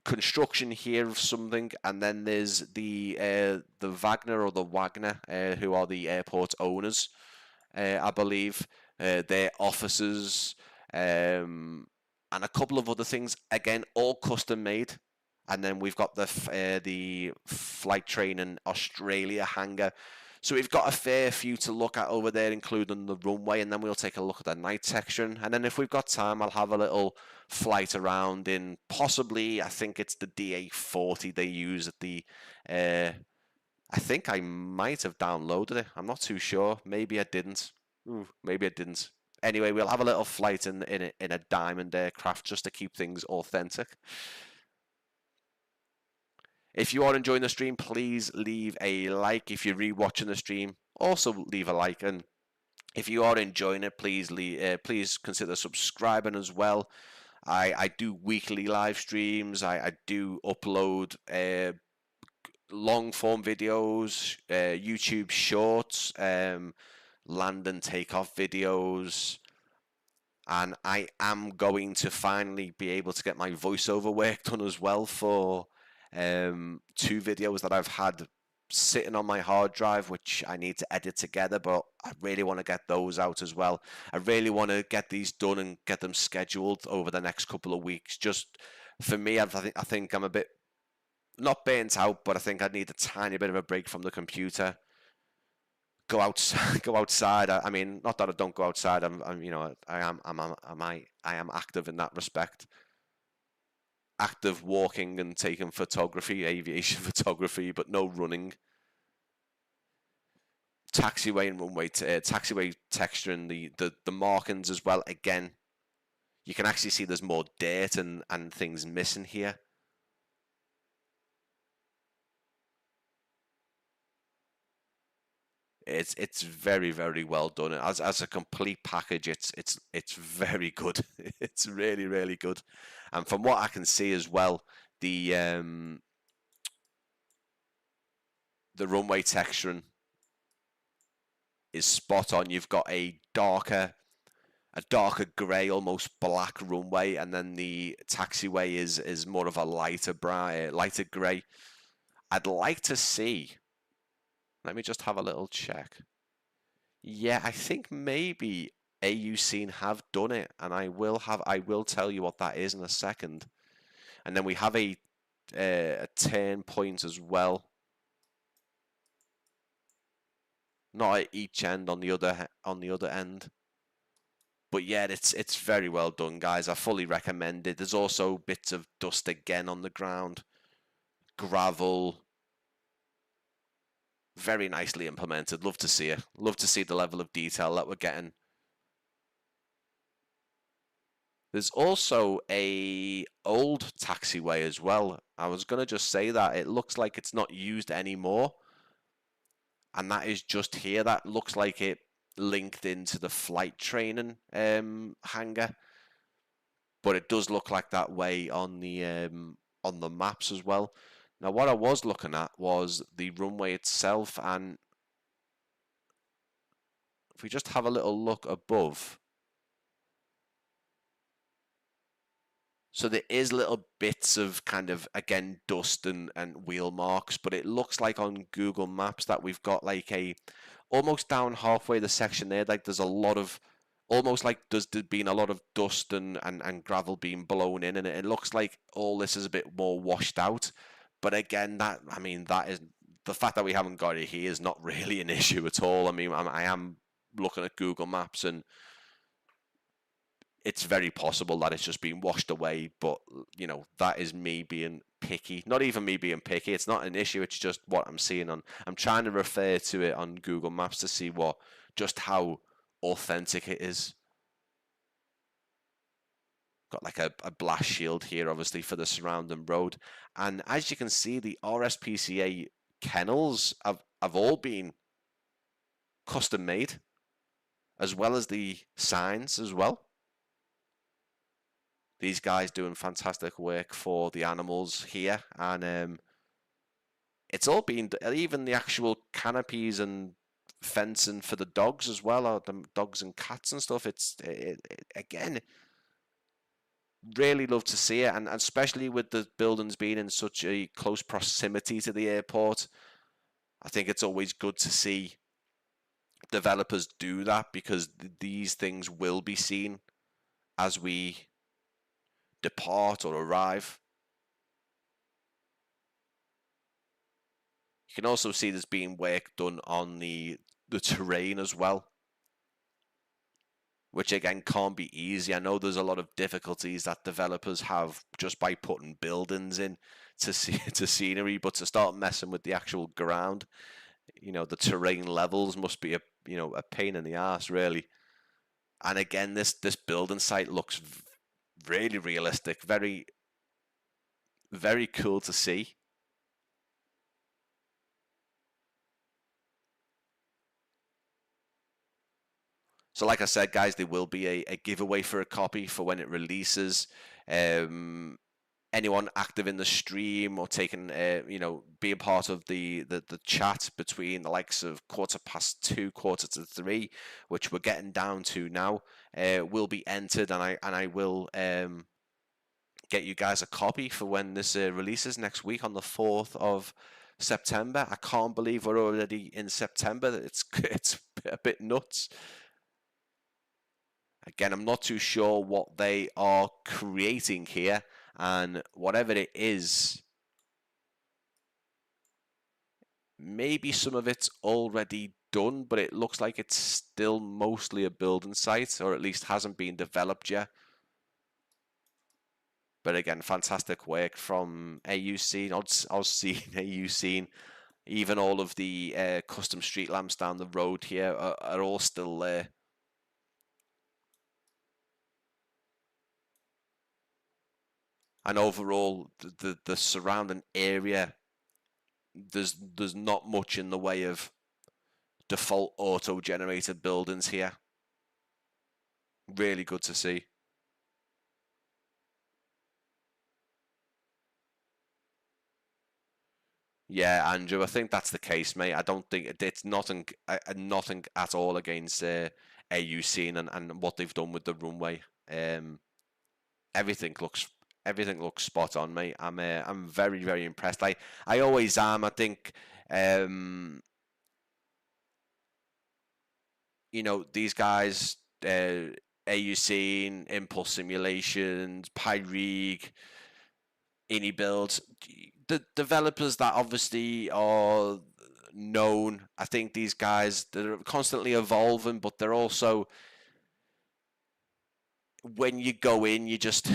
A: Construction here of something, and then there's the Wagner or the Wagner, who are the airport owners, I believe. Their offices, and a couple of other things. Again, all custom made. And then we've got the flight training Australia hangar. So we've got a fair few to look at over there, including the runway, and then we'll take a look at the night section. And then if we've got time, I'll have a little flight around in possibly, I think it's the DA40 they use at the, I think I might have downloaded it. I'm not too sure. Maybe I didn't. Ooh, maybe I didn't. Anyway, we'll have a little flight in a diamond aircraft just to keep things authentic. If you are enjoying the stream, please leave a like. If you're rewatching the stream, also leave a like. And if you are enjoying it, please consider subscribing as well. I do weekly live streams. I do upload long form videos, YouTube shorts, land and takeoff videos. And I am going to finally be able to get my voiceover work done as well for 2 videos that I've had sitting on my hard drive, which I need to edit together, but I really want to get those out as well. I really want to get these done and get them scheduled over the next couple of weeks. Just for me, I think I'm a bit not burnt out, but I think I need a tiny bit of a break from the computer. Go outside. I mean, not that I don't go outside. I'm you know, I am active in that respect. Active walking and taking photography, aviation photography, but no running. Taxiway and runway, taxiway texture and the markings as well. Again, you can actually see there's more dirt and things missing here. It's very, very well done. As a complete package, it's very good. It's really, really good. And from what I can see as well, the runway texturing is spot on. You've got a darker grey, almost black runway, and then the taxiway is more of a lighter grey. I'd like to see. Let me just have a little check. Yeah, I think maybe AUscene have done it, and I will tell you what that is in a second. And then we have a turn point as well. Not at each end, on the other end. But yeah, it's very well done, guys. I fully recommend it. There's also bits of dust again on the ground, gravel. Very nicely implemented. Love to see it. Love to see the level of detail that we're getting. There's also a old taxiway as well. I was going to just say that. It looks like it's not used anymore. And that is just here. That looks like it linked into the flight training hangar. But it does look like that way on the maps as well. Now, what I was looking at was the runway itself, and if we just have a little look above, so there is little bits of kind of, again, dust and wheel marks, but it looks like on Google Maps that we've got like almost down halfway the section there, like there's a lot of, almost like there's been a lot of dust and gravel being blown in, and it looks like all this is a bit more washed out. But again, that is the fact that we haven't got it here is not really an issue at all. I mean, I am looking at Google Maps, and it's very possible that it's just been washed away. But you know, that is me being picky. Not even me being picky. It's not an issue. It's just what I'm seeing on. I'm trying to refer to it on Google Maps to see just how authentic it is. Got like a blast shield here, obviously, for the surrounding road. And as you can see, the RSPCA kennels have all been custom made, as well as the signs as well. These guys doing fantastic work for the animals here. And it's all been, even the actual canopies and fencing for the dogs as well, or the dogs and cats and stuff. Again, really love to see it, and especially with the buildings being in such a close proximity to the airport, I think it's always good to see developers do that, because these things will be seen as we depart or arrive. You can also see there's been work done on the terrain as well, which again can't be easy. I know there's a lot of difficulties that developers have just by putting buildings in to see to scenery, but to start messing with the actual ground, the terrain levels must be a pain in the ass, really. And again, this building site looks really realistic, very very cool to see. So like I said, guys, there will be a giveaway for a copy for when it releases. Anyone active in the stream or taking, being part of the chat between the likes of 2:15, 2:45, which we're getting down to now, will be entered, and I will get you guys a copy for when this releases next week on the 4th of September. I can't believe we're already in September. It's a bit nuts. Again, I'm not too sure what they are creating here, and whatever it is, maybe some of it's already done, but it looks like it's still mostly a building site, or at least hasn't been developed yet. But again, fantastic work from AUscene, AUscene, AUscene. Even all of the custom street lamps down the road here are all still there. And overall, the surrounding area, there's not much in the way of default auto-generated buildings here. Really good to see. Yeah, Andrew, I think that's the case, mate. I don't think it's nothing at all against AUscene and what they've done with the runway. Everything looks everything looks spot on, mate. I'm very very impressed. I always am. I think these guys, AUscene, Impulse Simulations, Pyreeg, Ini Builds, the developers that obviously are known. I think these guys, they're constantly evolving, but they're also, when you go in, you just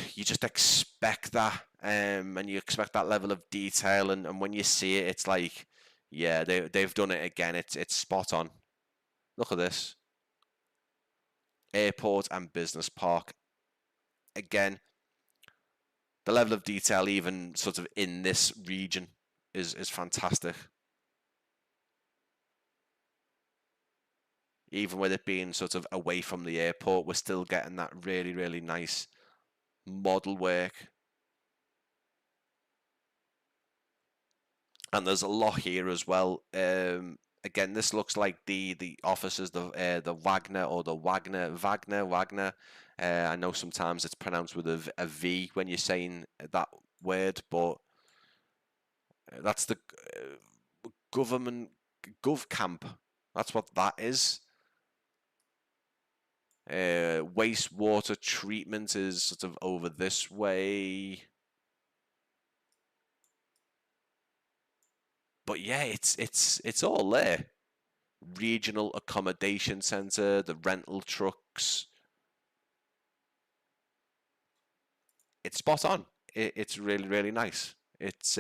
A: expect that, and you expect that level of detail, and when you see it, it's like, yeah, they've done it again. It's spot on. Look at this. Airport and business park. Again, the level of detail even sort of in this region is fantastic. Even with it being sort of away from the airport, we're still getting that really, really nice model work. And there's a lot here as well. Again, this looks like the offices, the Wagner or the Wagner. I know sometimes it's pronounced with a V when you're saying that word, but that's the government GovCamp. That's what that is. Wastewater treatment is sort of over this way. But yeah, it's all there. Regional accommodation center, the rental trucks. It's spot on. It's really really nice. It's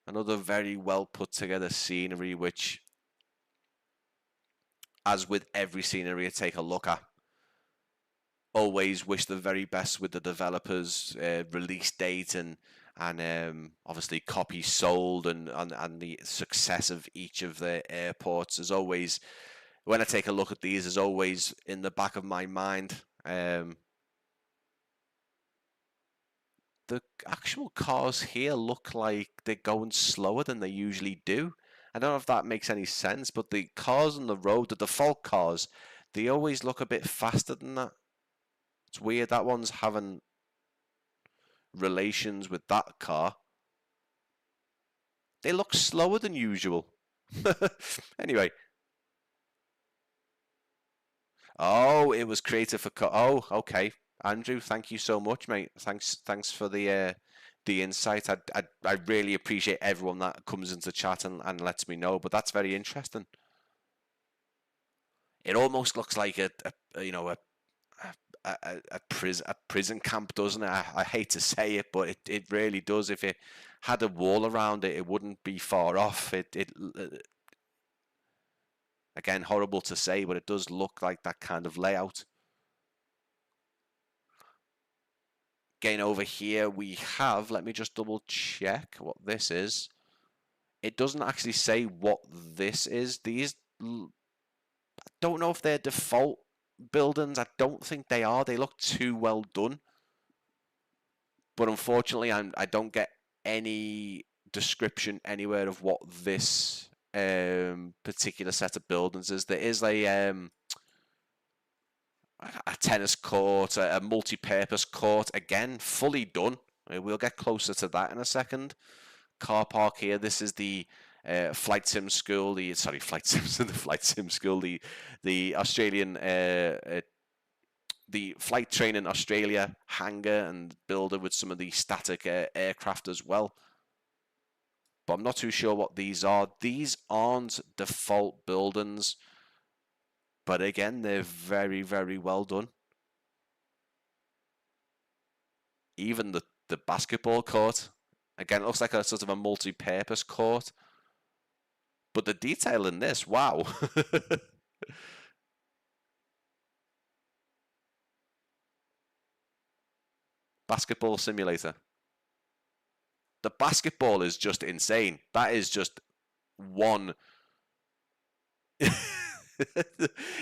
A: another very well put together scenery, which, as with every scenery I take a look at, always wish the very best with the developers, release date, and obviously copies sold, and the success of each of the airports. As always, when I take a look at these, is always in the back of my mind. The actual cars here look like they're going slower than they usually do. I don't know if that makes any sense, but the cars on the road, the default cars, they always look a bit faster than that. It's weird that one's having relations with that car. They look slower than usual. Anyway. Oh, it was created for... Oh, okay. Andrew, thank you so much, mate. Thanks for the the insight. I really appreciate everyone that comes into chat and lets me know, but that's very interesting. It almost looks like a prison camp, doesn't it? I hate to say it, but it really does. If it had a wall around it, it wouldn't be far off. Again, horrible to say, but it does look like that kind of layout. Again, over here we have, let me just double check what this is. It doesn't actually say what this is. These, I don't know if they're default buildings. I don't think they are. They look too well done. But unfortunately, I don't get any description anywhere of what this particular set of buildings is. There is a tennis court, a multi-purpose court, again, fully done. We'll get closer to that in a second. Car park here. This is the flight sim school. The flight sim school. The Australian the flight training Australia hangar and builder with some of the static aircraft as well. But I'm not too sure what these are. These aren't default buildings. But again, they're very, very well done. Even the basketball court. Again, it looks like a sort of a multi-purpose court. But the detail in this, wow. Basketball simulator. The basketball is just insane. That is just one.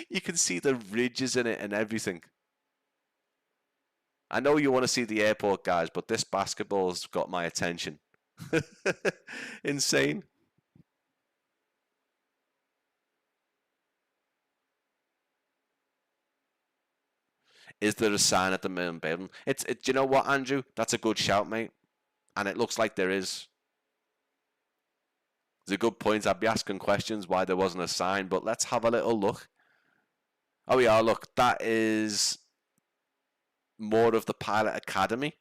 A: You can see the ridges in it and everything. I know you want to see the airport, guys, but this basketball's got my attention. Insane. Is there a sign at the main building? Do you know what, Andrew? That's a good shout, mate. And it looks like there is. It's a good point. I'd be asking questions why there wasn't a sign, but let's have a little look. Oh yeah, look, that is more of the pilot academy.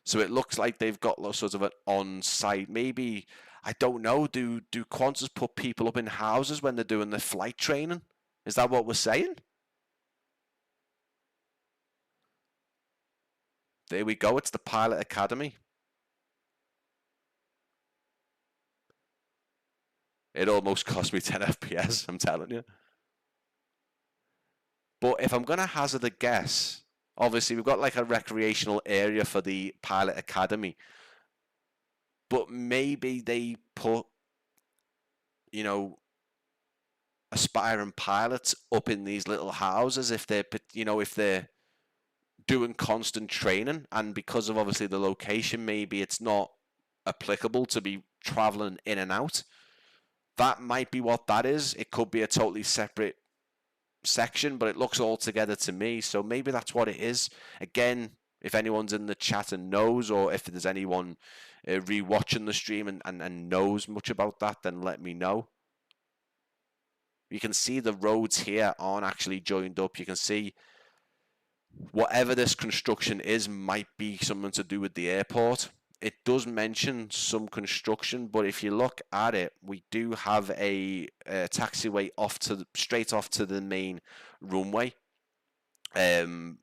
A: So it looks like they've got sort of an on-site. Maybe, I don't know, do Qantas put people up in houses when they're doing the flight training? Is that what we're saying? There we go, it's the pilot academy. It almost cost me 10 FPS, I'm telling you. But if I'm going to hazard a guess, obviously we've got like a recreational area for the pilot academy. But maybe they put, you know, aspiring pilots up in these little houses if they're, you know, if they're doing constant training, and because of obviously the location, maybe it's not applicable to be traveling in and out. That might be what that is. It could be a totally separate section, but it looks all together to me, so maybe that's what it is. Again, if anyone's in the chat and knows, or if there's anyone re-watching the stream and knows much about that, then let me know. You can see the roads here aren't actually joined up. You can see whatever this construction is might be something to do with the airport. It does mention some construction, but if you look at it, we do have a taxiway straight off to the main runway, and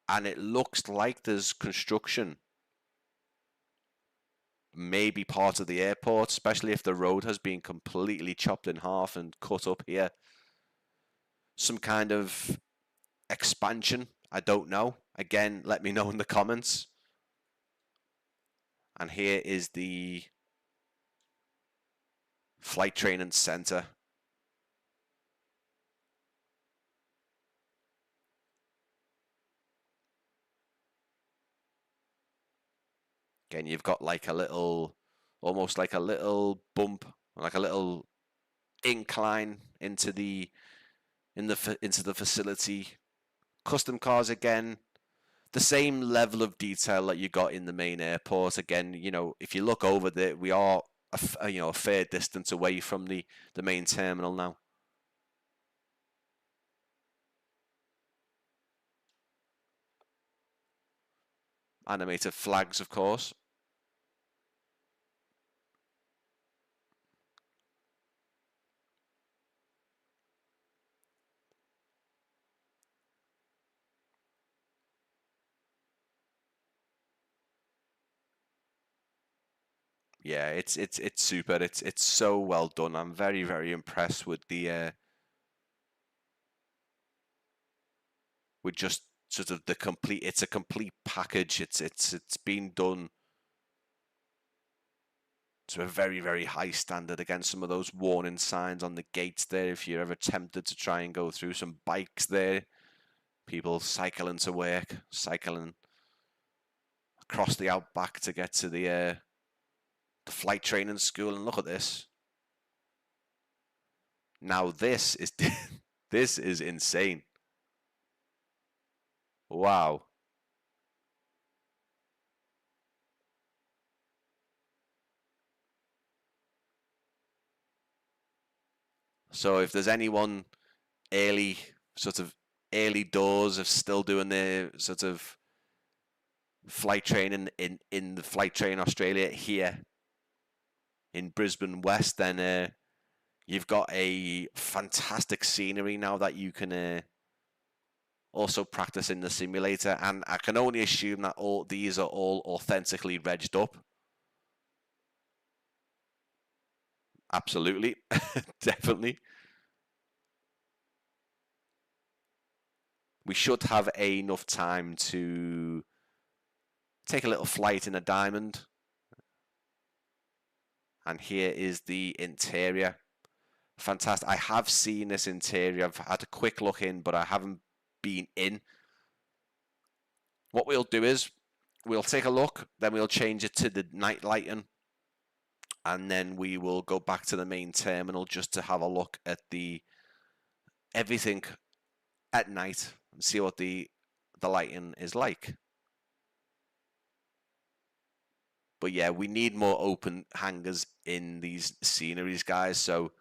A: it looks like there's construction. Maybe part of the airport, especially if the road has been completely chopped in half and cut up here. Some kind of expansion, I don't know. Again, let me know in the comments. And here is the flight training center. Again, you've got like a little, almost like a little bump, like a little incline into the facility. Custom cars again, the same level of detail that you got in the main airport. Again, you know, if you look over there, we are a fair distance away from the main terminal now. Animated flags, of course. Yeah, it's super. It's so well done. I'm very, very impressed with the with just sort of the complete. It's a complete package. It's been done to a very, very high standard. Against some of those warning signs on the gates there. If you're ever tempted to try and go through some bikes there, people cycling to work, cycling across the outback to get to the flight training school. And look at this. Now this is this is insane. Wow. So if there's anyone early, sort of early doors of still doing their sort of flight training in the flight train Australia here in Brisbane West, then you've got a fantastic scenery now that you can also practice in the simulator. And I can only assume that all these are all authentically regged up. Absolutely, definitely. We should have enough time to take a little flight in a diamond. And here is the interior. Fantastic. I have seen this interior. I've had a quick look in, but I haven't been in. What we'll do is we'll take a look, then we'll change it to the night lighting, and then we will go back to the main terminal just to have a look at the everything at night and see what the lighting is like. But yeah, we need more open hangars in these sceneries, guys. So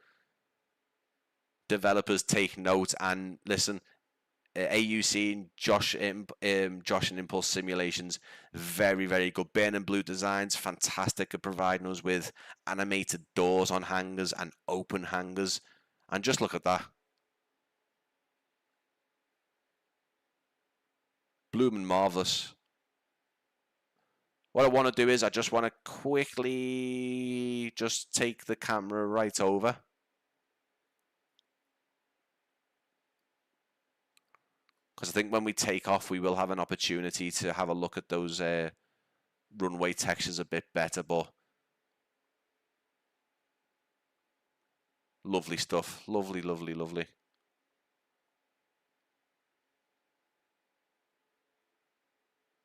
A: developers take note and listen. AUscene, Josh and Impulse Simulations, very, very good. Burn and Blue Designs, fantastic at providing us with animated doors on hangars and open hangars. And just look at that. Blooming marvelous. What I want to do is I just want to quickly just take the camera right over. Because I think when we take off, we will have an opportunity to have a look at those runway textures a bit better. But lovely stuff. Lovely, lovely, lovely.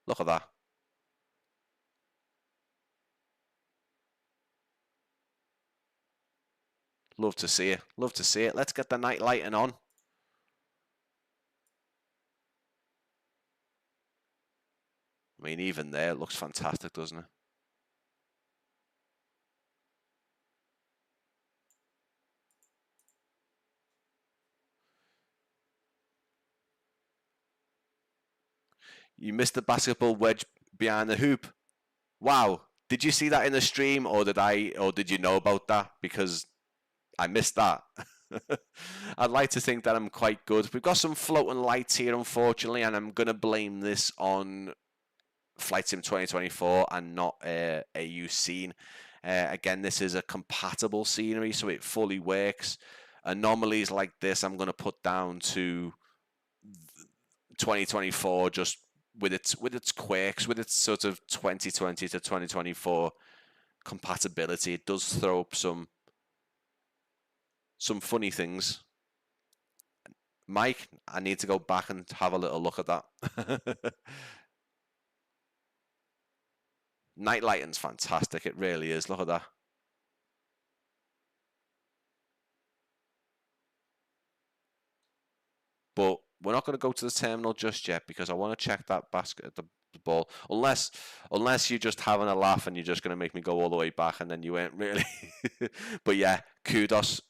A: Look at that. Love to see it. Love to see it. Let's get the night lighting on. I mean, even there, it looks fantastic, doesn't it? You missed the basketball wedge behind the hoop. Wow. Did you see that in the stream, or did you know about that? Because I missed that. I'd like to think that I'm quite good. We've got some floating lights here, unfortunately, and I'm going to blame this on Flight Sim 2024 and not AUscene. Again, this is a compatible scenery, so it fully works. Anomalies like this, I'm going to put down to 2024, just with its quirks, with its sort of 2020 to 2024 compatibility. It does throw up some funny things. Mike, I need to go back and have a little look at that. Night lighting's fantastic. It really is. Look at that. But we're not going to go to the terminal just yet because I want to check that basket, the ball. Unless you're just having a laugh and you're just going to make me go all the way back and then you ain't really. But yeah, kudos.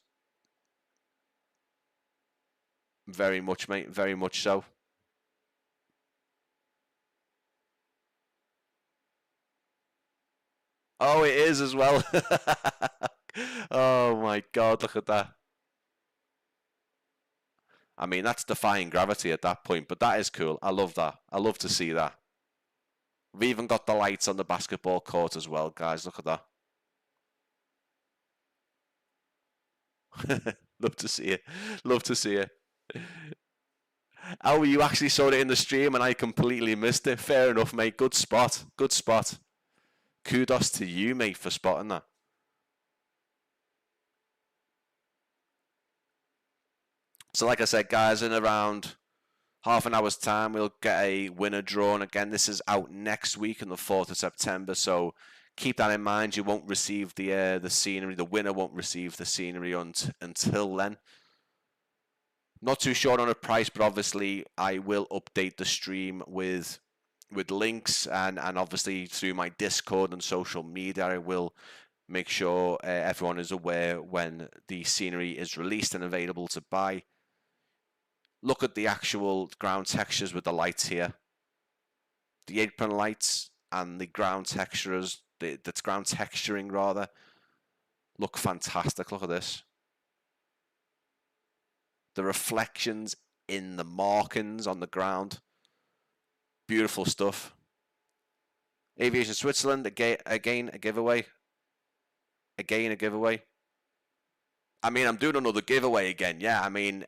A: Very much, mate. Very much so. Oh, it is as well. Oh my God, look at that. I mean, that's defying gravity at that point, but that is cool. I love that. I love to see that. We've even got the lights on the basketball court as well, guys. Look at that. Love to see it. Love to see it. Oh, you actually saw it in the stream and I completely missed it. Fair enough, mate. Good spot. Good spot. Kudos to you, mate, for spotting that. So like I said, guys, in around half an hour's time, we'll get a winner drawn. Again, this is out next week on the 4th of September, so keep that in mind. You won't receive the scenery. The winner won't receive the scenery until then. Not too sure on a price, but obviously I will update the stream with links and obviously through my Discord and social media. I will make sure everyone is aware when the scenery is released and available to buy. Look at the actual ground textures with the lights here. The apron lights and the ground textures, that's ground texturing rather, look fantastic. Look at this. The reflections in the markings on the ground. Beautiful stuff. Aviation Switzerland, again a giveaway. Again a giveaway. I mean, I'm doing another giveaway again, yeah. I mean,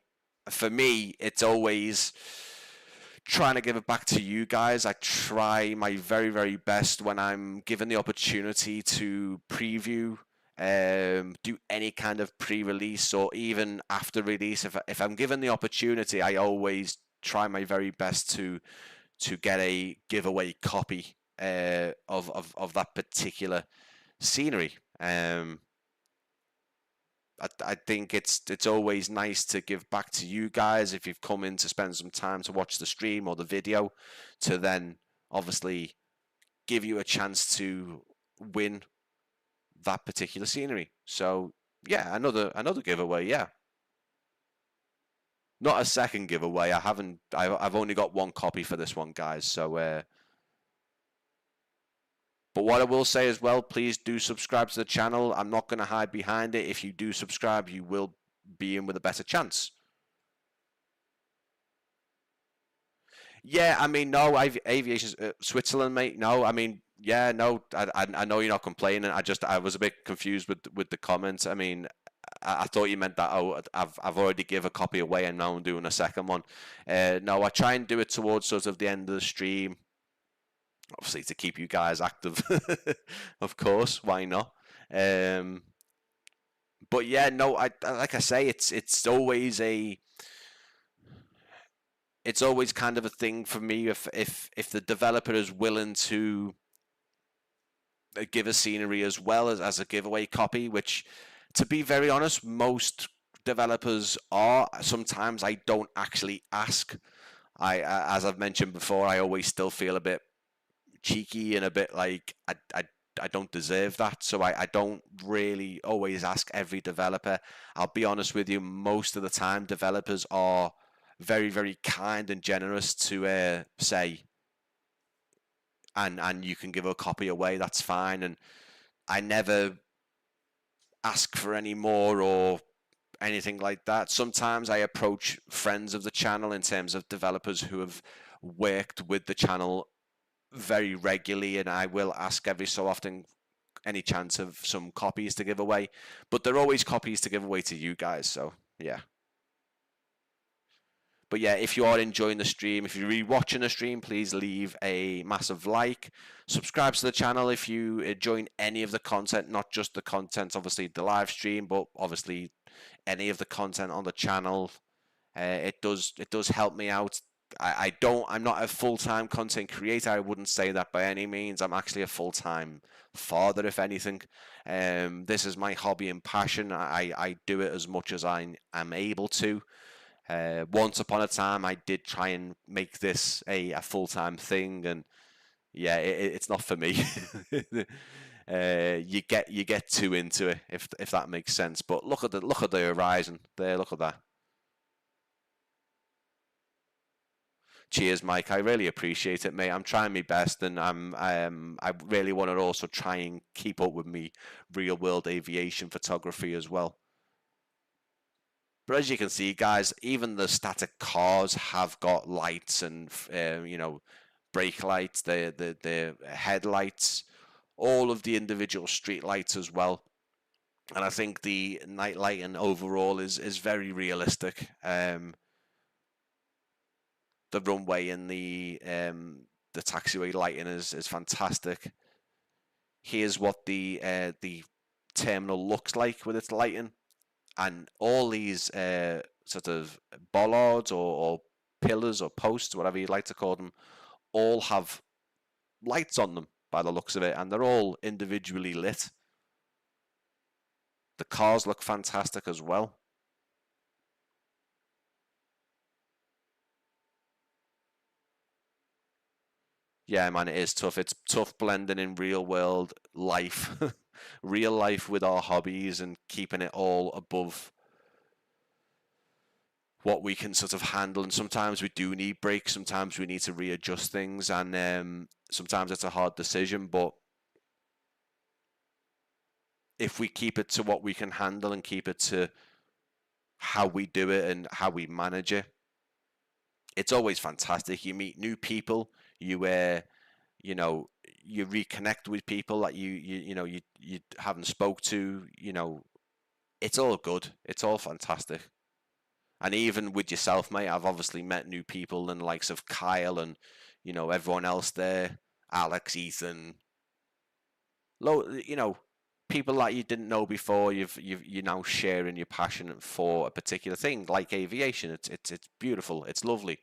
A: for me, it's always trying to give it back to you guys. I try my very, very best when I'm given the opportunity to preview, do any kind of pre-release or even after release. If I'm given the opportunity, I always try my very best to get a giveaway copy of that particular scenery. I think it's always nice to give back to you guys if you've come in to spend some time to watch the stream or the video, to then obviously give you a chance to win that particular scenery. So yeah, another giveaway. Yeah, not a second giveaway. I've only got one copy for this one, guys. So but what I will say as well, please do subscribe to the channel. I'm not going to hide behind it. If you do subscribe, you will be in with a better chance. Yeah, I mean, no, Aviation Switzerland, mate. No, I mean, yeah, no, I know you're not complaining. I was a bit confused with the comments. I mean, I thought you meant that. Oh, I've already give a copy away and now I'm doing a second one. No, I try and do it towards sort of the end of the stream. Obviously, to keep you guys active, of course. Why not? But yeah, no. Like I say, it's always kind of a thing for me. If the developer is willing to give a scenery as well as a giveaway copy, which, to be very honest, most developers are. Sometimes I don't actually ask. As I've mentioned before, I always still feel a bit cheeky and a bit like I don't deserve that, so I don't really always ask every developer. I'll be honest with you, most of the time developers are very, very kind and generous to say, and you can give a copy away, that's fine. And I never ask for any more or anything like that. Sometimes I approach friends of the channel in terms of developers who have worked with the channel very regularly, and I will ask every so often any chance of some copies to give away, but they're always copies to give away to you guys. So yeah. But yeah, if you are enjoying the stream, if you're re-watching the stream, please leave a massive like, subscribe to the channel if you enjoy any of the content, not just the content, obviously the live stream, but obviously any of the content on the channel. It does help me out. I'm not a full-time content creator. I wouldn't say that by any means. I'm actually a full-time father, if anything. This is my hobby and passion. I do it as much as I am able to. Once upon a time, I did try and make this a full-time thing, and yeah, it's not for me. You get too into it, if that makes sense. But look at the horizon there. Look at that. Cheers, Mike. I really appreciate it, mate. I'm trying my best, and I really want to also try and keep up with me real world aviation photography as well. But as you can see, guys, even the static cars have got lights and brake lights, the headlights, all of the individual street lights as well. And I think the night lighting overall is very realistic. The runway and the taxiway lighting is fantastic. Here's what the terminal looks like with its lighting, and all these sort of bollards or pillars or posts, whatever you'd like to call them, all have lights on them by the looks of it, and they're all individually lit. The cars look fantastic as well. Yeah, man, it is tough. It's tough blending in real world life, real life with our hobbies and keeping it all above what we can sort of handle. And sometimes we do need breaks. Sometimes we need to readjust things, and sometimes it's a hard decision. But if we keep it to what we can handle and keep it to how we do it and how we manage it, it's always fantastic. You meet new people. You know, you reconnect with people that you haven't spoke to. It's all good. It's all fantastic. And even with yourself, mate, I've obviously met new people and likes of Kyle and everyone else there, Alex, Ethan, people that you didn't know before. You're now sharing your passion for a particular thing, like aviation. It's beautiful. It's lovely.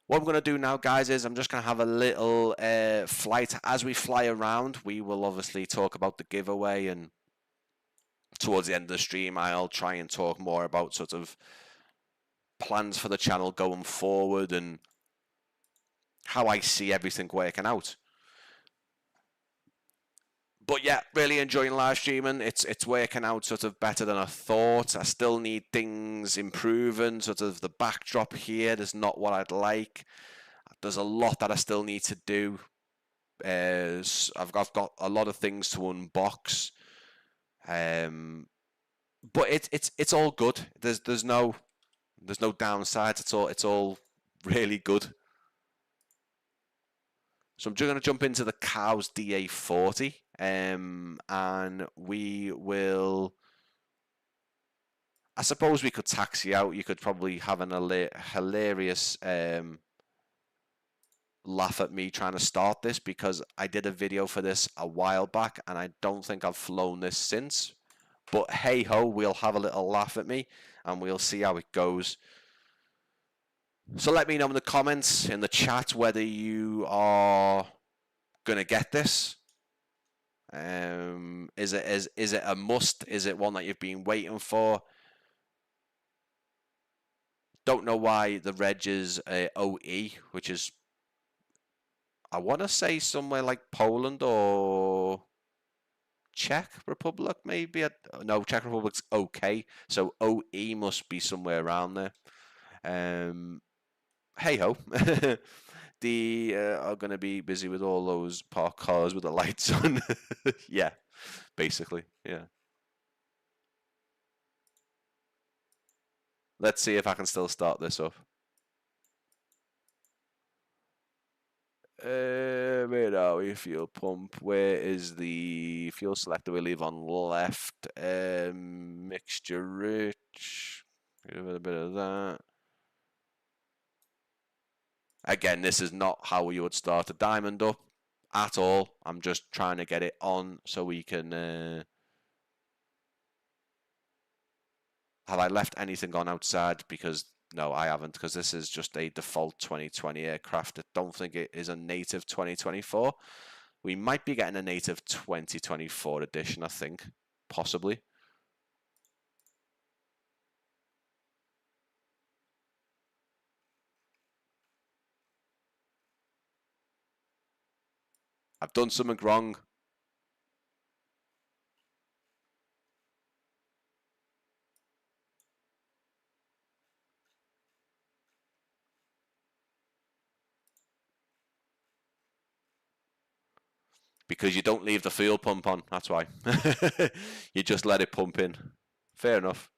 A: What I'm going to do now, guys, is I'm just going to have a little flight. As we fly around, we will obviously talk about the giveaway, and towards the end of the stream, I'll try and talk more about sort of plans for the channel going forward and how I see everything working out. But yeah, really enjoying live streaming. It's working out sort of better than I thought. I still need things improving. Sort of the backdrop here is not what I'd like. There's a lot that I still need to do. I've got a lot of things to unbox. But it's all good. There's no downsides. It's all really good. So I'm just going to jump into the Cows DA40, and we will. I suppose we could taxi out. You could probably have an hilarious laugh at me trying to start this, because I did a video for this a while back and I don't think I've flown this since. But hey ho, we'll have a little laugh at me and we'll see how it goes. So let me know in the comments, in the chat, whether you are going to get this. Is it a must? Is it one that you've been waiting for? Don't know why the reg is OE, which is, I want to say, somewhere like Poland or Czech Republic, maybe. No, Czech Republic's okay, so OE must be somewhere around there. Hey ho. The are going to be busy with all those parked cars with the lights on. Yeah, basically, yeah. Let's see if I can still start this up. Where are we? Fuel pump. Where is the fuel selector? We leave on left. Mixture rich. Give it a bit of that. Again, this is not how you would start a diamond up at all. I'm just trying to get it on so we can. Have I left anything on outside? Because no, I haven't, because this is just a default 2020 aircraft. I don't think it is a native 2024. We might be getting a native 2024 edition, I think, possibly. I've done something wrong. Because you don't leave the fuel pump on, that's why. You just let it pump in. Fair enough.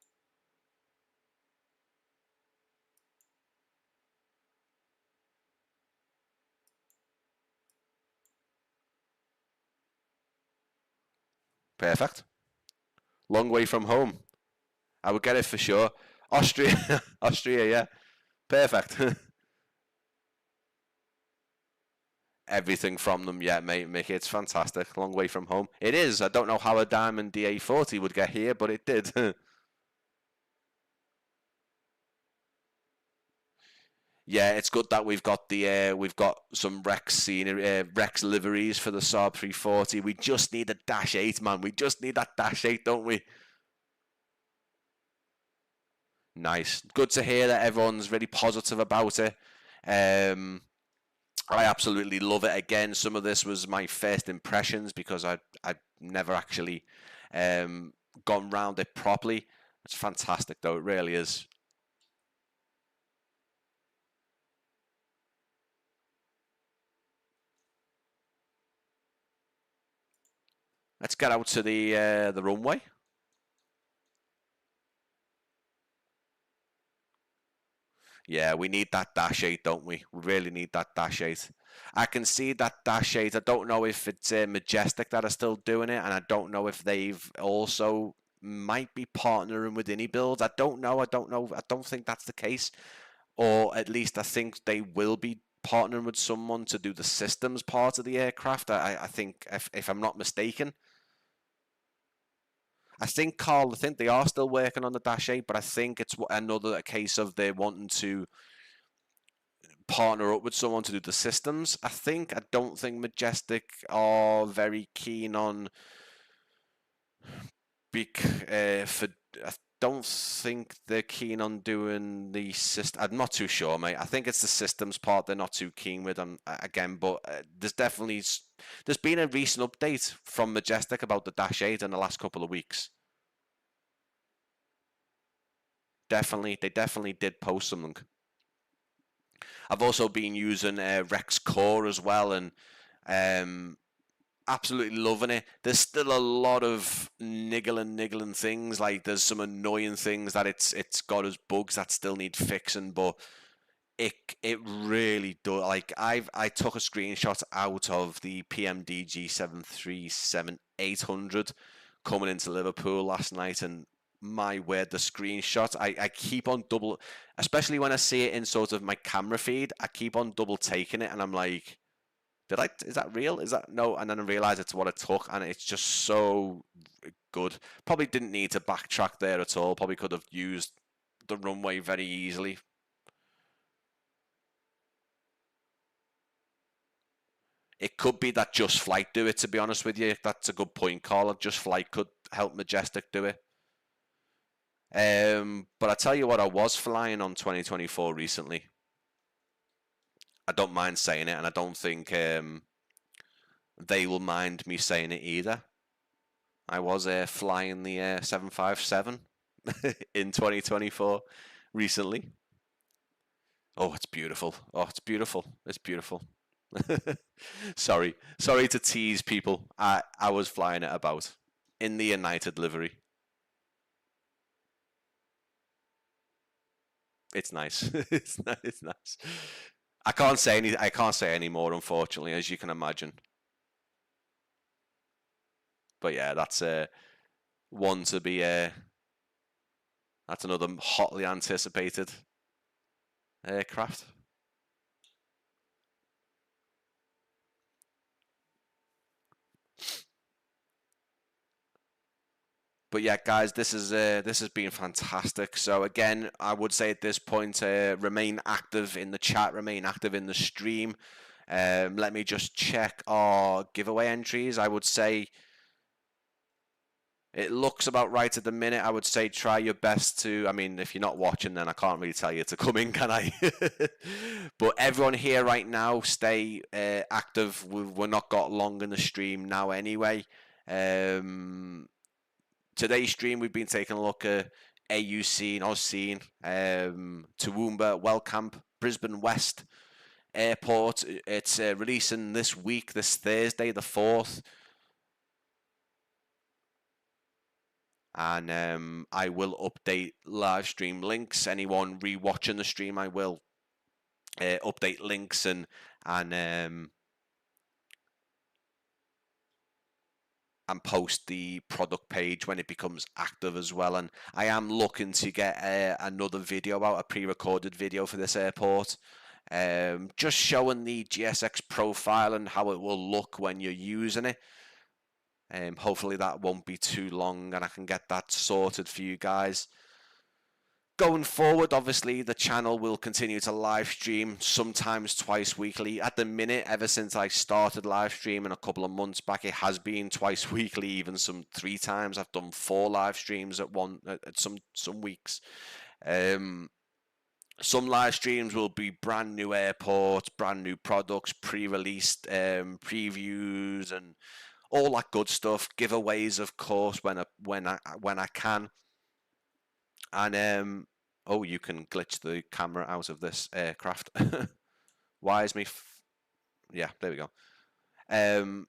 A: Perfect. Long way from home. I would get it for sure. Austria, Austria, yeah, perfect. Everything from them, yeah, mate, Mickey. It's fantastic. Long way from home. It is. I don't know how a Diamond DA40 would get here, but it did. Yeah, it's good that we've got some Rex scenery, Rex liveries for the Saab 340. We just need a Dash 8, man. We just need that Dash 8, don't we? Nice. Good to hear that everyone's really positive about it. Um, I absolutely love it. Again, some of this was my first impressions because I never actually um, gone round it properly. It's fantastic, though. It really is. Let's get out to the runway. Yeah, we need that Dash 8, don't we? We really need that Dash 8. I can see that Dash 8. I don't know if it's Majestic that are still doing it, and I don't know if they've also might be partnering with Any Builds. I don't know. I don't know. I don't think that's the case. Or at least I think they will be partnering with someone to do the systems part of the aircraft. I think, if I'm not mistaken. I think they are still working on the Dash 8, but I think it's another case of they're wanting to partner up with someone to do the systems. I don't think Majestic are very keen on big for. I don't think they're keen on doing the system. I'm not too sure, mate. I think it's the systems part they're not too keen with. Again, but there's been a recent update from Majestic about the Dash 8 in the last couple of weeks. They definitely did post something. I've also been using Rex Core as well, and um, absolutely loving it. There's still a lot of niggling things. Like there's some annoying things that it's got as bugs that still need fixing, but it really does. Like I took a screenshot out of the PMDG 737-800 coming into Liverpool last night, and my word, the screenshot, I keep on double, especially when I see it in sort of my camera feed, I keep on double taking it, and I'm like, is that real? Is that no? And then I realize it's what I took, and it's just so good. Probably didn't need to backtrack there at all. Probably could have used the runway very easily. It could be that Just Flight do it, to be honest with you. That's a good point, Carl. Just Flight could help Majestic do it. But I tell you what, I was flying on 2024 recently. I don't mind saying it, and I don't think they will mind me saying it either. I was flying the 757 in 2024 recently. Oh, it's beautiful. Oh, it's beautiful. It's beautiful. Sorry to tease people. I was flying it about in the United livery. It's nice. It's nice. I can't say any more, unfortunately, as you can imagine. But yeah, that's one to be. That's another hotly anticipated aircraft. But yeah, guys, this has been fantastic. So again, I would say at this point, remain active in the chat, remain active in the stream. Let me just check our giveaway entries. I would say it looks about right at the minute. I would say try your best to. I mean, if you're not watching, then I can't really tell you to come in, can I? But everyone here right now, stay active. We're not got long in the stream now anyway. Today's stream, we've been taking a look at AUscene, Toowoomba Wellcamp, Brisbane West Airport. It's releasing this week, this Thursday, the 4th. And I will update live stream links. Anyone rewatching the stream, I will update links and and post the product page when it becomes active as well. And I am looking to get another video out, a pre-recorded video for this airport, just showing the GSX profile and how it will look when you're using it. Hopefully that won't be too long and I can get that sorted for you guys. Going forward, obviously, the channel will continue to live stream sometimes twice weekly. At the minute, ever since I started live streaming a couple of months back, it has been twice weekly, even some 3 times. I've done 4 live streams at some weeks. Some live streams will be brand new airports, brand new products, pre-released previews, and all that good stuff. Giveaways, of course, when I can. And oh, you can glitch the camera out of this aircraft. Why is me? Yeah, there we go. And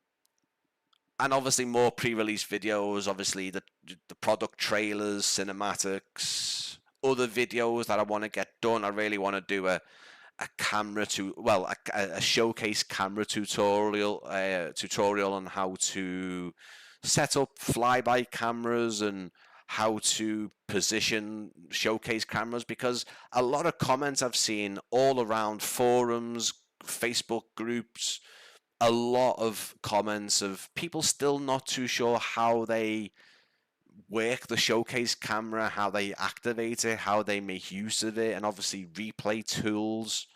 A: obviously more pre-release videos. Obviously the product trailers, cinematics, other videos that I want to get done. I really want to do a showcase camera tutorial on how to set up flyby cameras and how to position showcase cameras, because a lot of comments I've seen all around forums, Facebook groups, a lot of comments of people still not too sure how they work the showcase camera, how they activate it, how they make use of it, and obviously replay tools,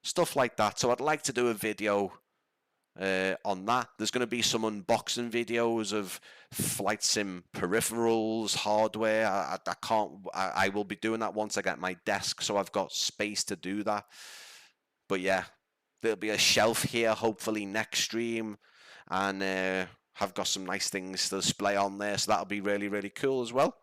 A: stuff like that. So I'd like to do a video on that. There's going to be some unboxing videos of flight sim peripherals, hardware. I will be doing that once I get my desk, so I've got space to do that. But yeah, there'll be a shelf here hopefully next stream, and have got some nice things to display on there, so that'll be really, really cool as well.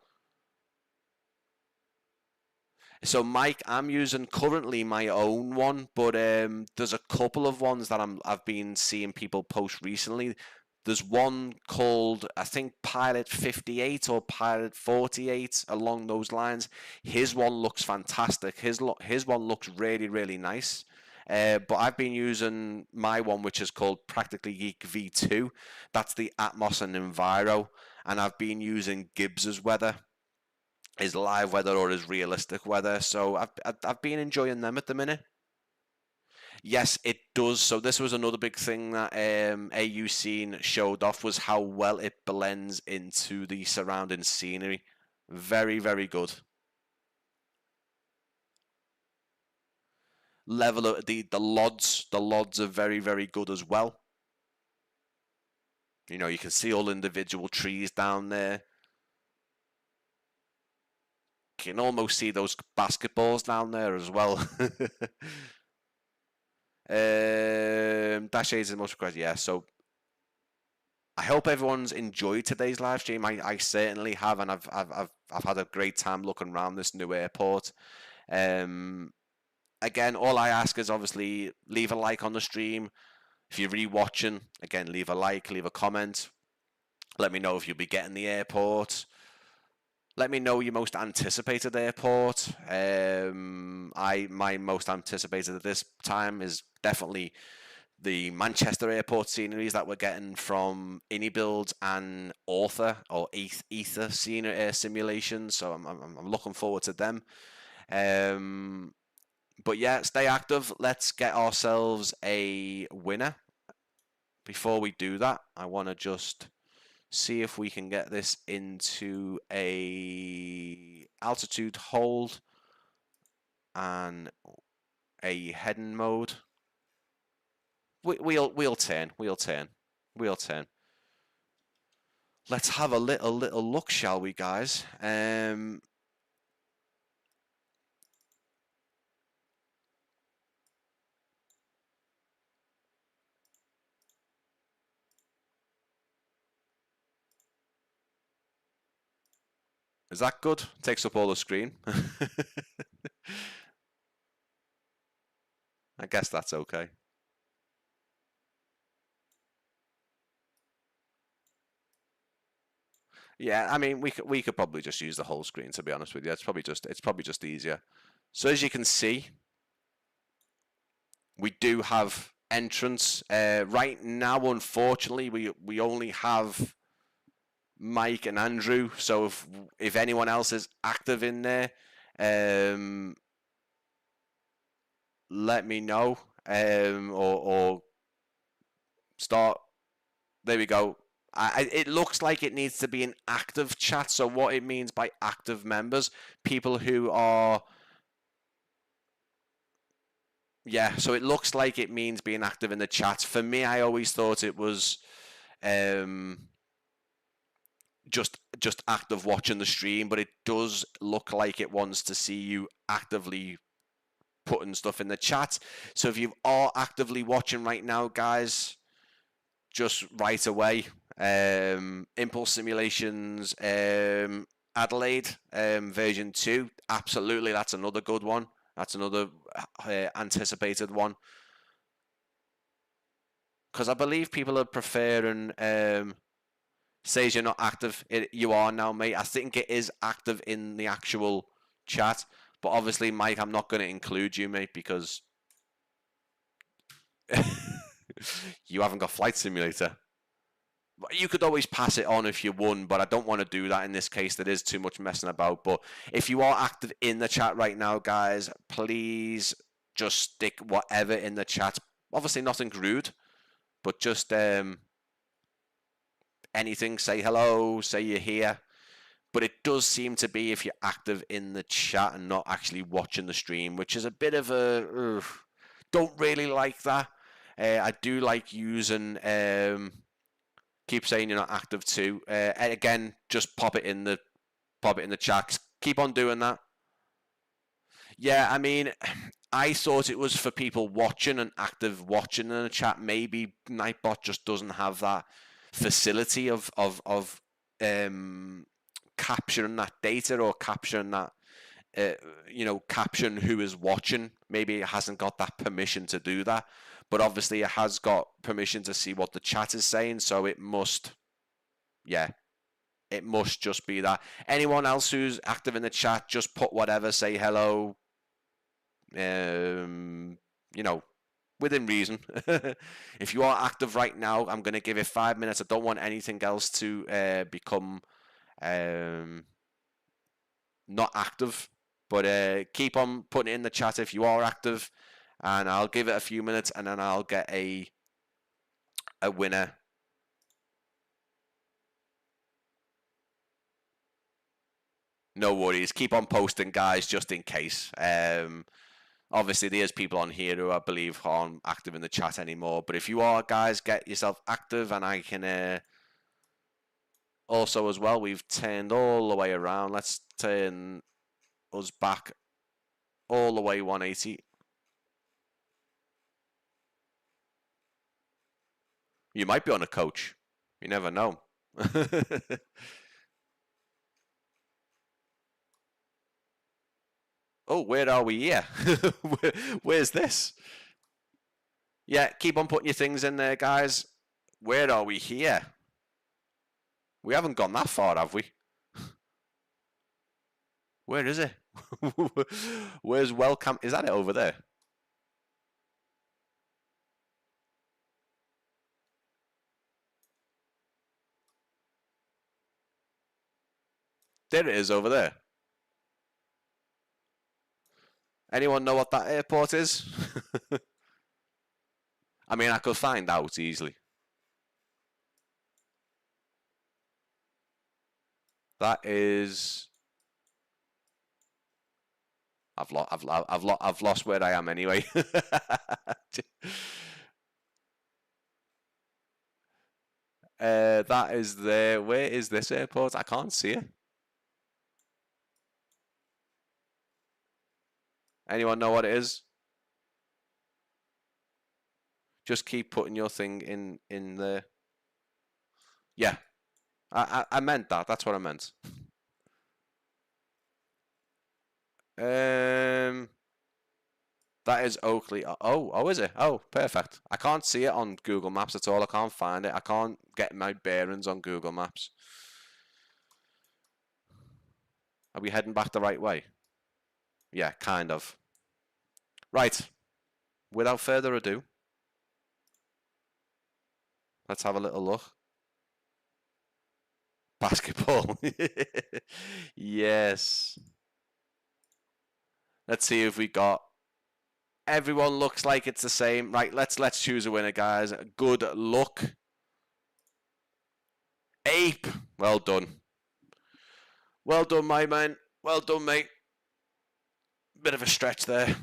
A: So Mike, I'm using currently my own one, but there's a couple of ones that I've been seeing people post recently. There's one called, I think, Pilot 58 or Pilot 48, along those lines. His one looks fantastic. His one looks really, really nice. But I've been using my one, which is called Practically Geek V2. That's the Atmos and Enviro, and I've been using Gibbs's weather, his live weather or his realistic weather. So I've been enjoying them at the minute. Yes, it does. So this was another big thing that AUscene showed off, was how well it blends into the surrounding scenery. Very, very good. Level of the LODs are very, very good as well. You know, you can see all individual trees down there. You can almost see those basketballs down there as well. Dash 8 is the most requested, yeah. So I hope everyone's enjoyed today's live stream. I certainly have, and I've had a great time looking around this new airport. Again, all I ask is obviously leave a like on the stream. If you're re-watching, again, leave a like, leave a comment. Let me know if you'll be getting the airport. Let me know your most anticipated airport. My most anticipated at this time is definitely the Manchester airport sceneries that we're getting from InnyBuild and Author or Ether simulations. So I'm looking forward to them. But yeah, stay active. Let's get ourselves a winner. Before we do that, I want to just see if we can get this into a altitude hold and a heading mode. We'll turn. Let's have a little look, shall we, guys? Is that good? Takes up all the screen. I guess that's okay. Yeah, I mean, we could probably just use the whole screen, to be honest with you. It's probably just easier. So as you can see, we do have entrance right now. Unfortunately, we only have Mike and Andrew. So if anyone else is active in there, let me know, or start. There we go. It looks like it needs to be an active chat. So what it means by active members, people who are, yeah, so it looks like it means being active in the chat. For me, I always thought it was just active watching the stream, but it does look like it wants to see you actively putting stuff in the chat. So if you are actively watching right now, guys, just right away. Impulse Simulations, Adelaide, version 2. Absolutely, that's another good one. That's another anticipated one. Because I believe people are preferring, says you're not active. You are now, mate. I think it is active in the actual chat. But obviously, Mike, I'm not going to include you, mate, because you haven't got Flight Simulator. You could always pass it on if you won, but I don't want to do that in this case. There is too much messing about. But if you are active in the chat right now, guys, please just stick whatever in the chat. Obviously, nothing rude, but just anything. Say hello, say you're here. But it does seem to be if you're active in the chat and not actually watching the stream, which is a bit of a... don't really like that. I do like using... keep saying you're not active too. And again, just pop it in the chat. Keep on doing that. Yeah, I mean, I thought it was for people watching and active watching in the chat. Maybe Nightbot just doesn't have that facility of capturing that data or capturing that, capturing who is watching. Maybe it hasn't got that permission to do that. But obviously it has got permission to see what the chat is saying, so it must, it must just be that. Anyone else who's active in the chat, just put whatever, say hello, within reason. If you are active right now, I'm going to give it 5 minutes. I don't want anything else to become not active, but keep on putting it in the chat if you are active. And I'll give it a few minutes, and then I'll get a winner. No worries. Keep on posting, guys, just in case. Obviously, there's people on here who I believe aren't active in the chat anymore. But if you are, guys, get yourself active, and I can... also, as well, we've turned all the way around. Let's turn us back all the way 180. You might be on a coach. You never know. Oh, where are we here? Where's this? Yeah, keep on putting your things in there, guys. Where are we here? We haven't gone that far, have we? Where is it? Where's Wellcamp? Is that it over there? There it is over there. Anyone know what that airport is? I mean, I could find out easily. That is... I've lost where I am anyway. That is there. Where is this airport? I can't see it. Anyone know what it is? Just keep putting your thing in there. Yeah, I meant that. That's what I meant. That is Oakley. Oh, is it? Oh, perfect. I can't see it on Google Maps at all. I can't find it. I can't get my bearings on Google Maps. Are we heading back the right way? Yeah, kind of. Right. Without further ado, let's have a little look. basketball. Yes. Let's see if we got. Everyone looks like it's the same. Right, let's choose a winner, guys. Good luck. Ape. Well done. Well done, my man. Well done, mate. Bit of a stretch there.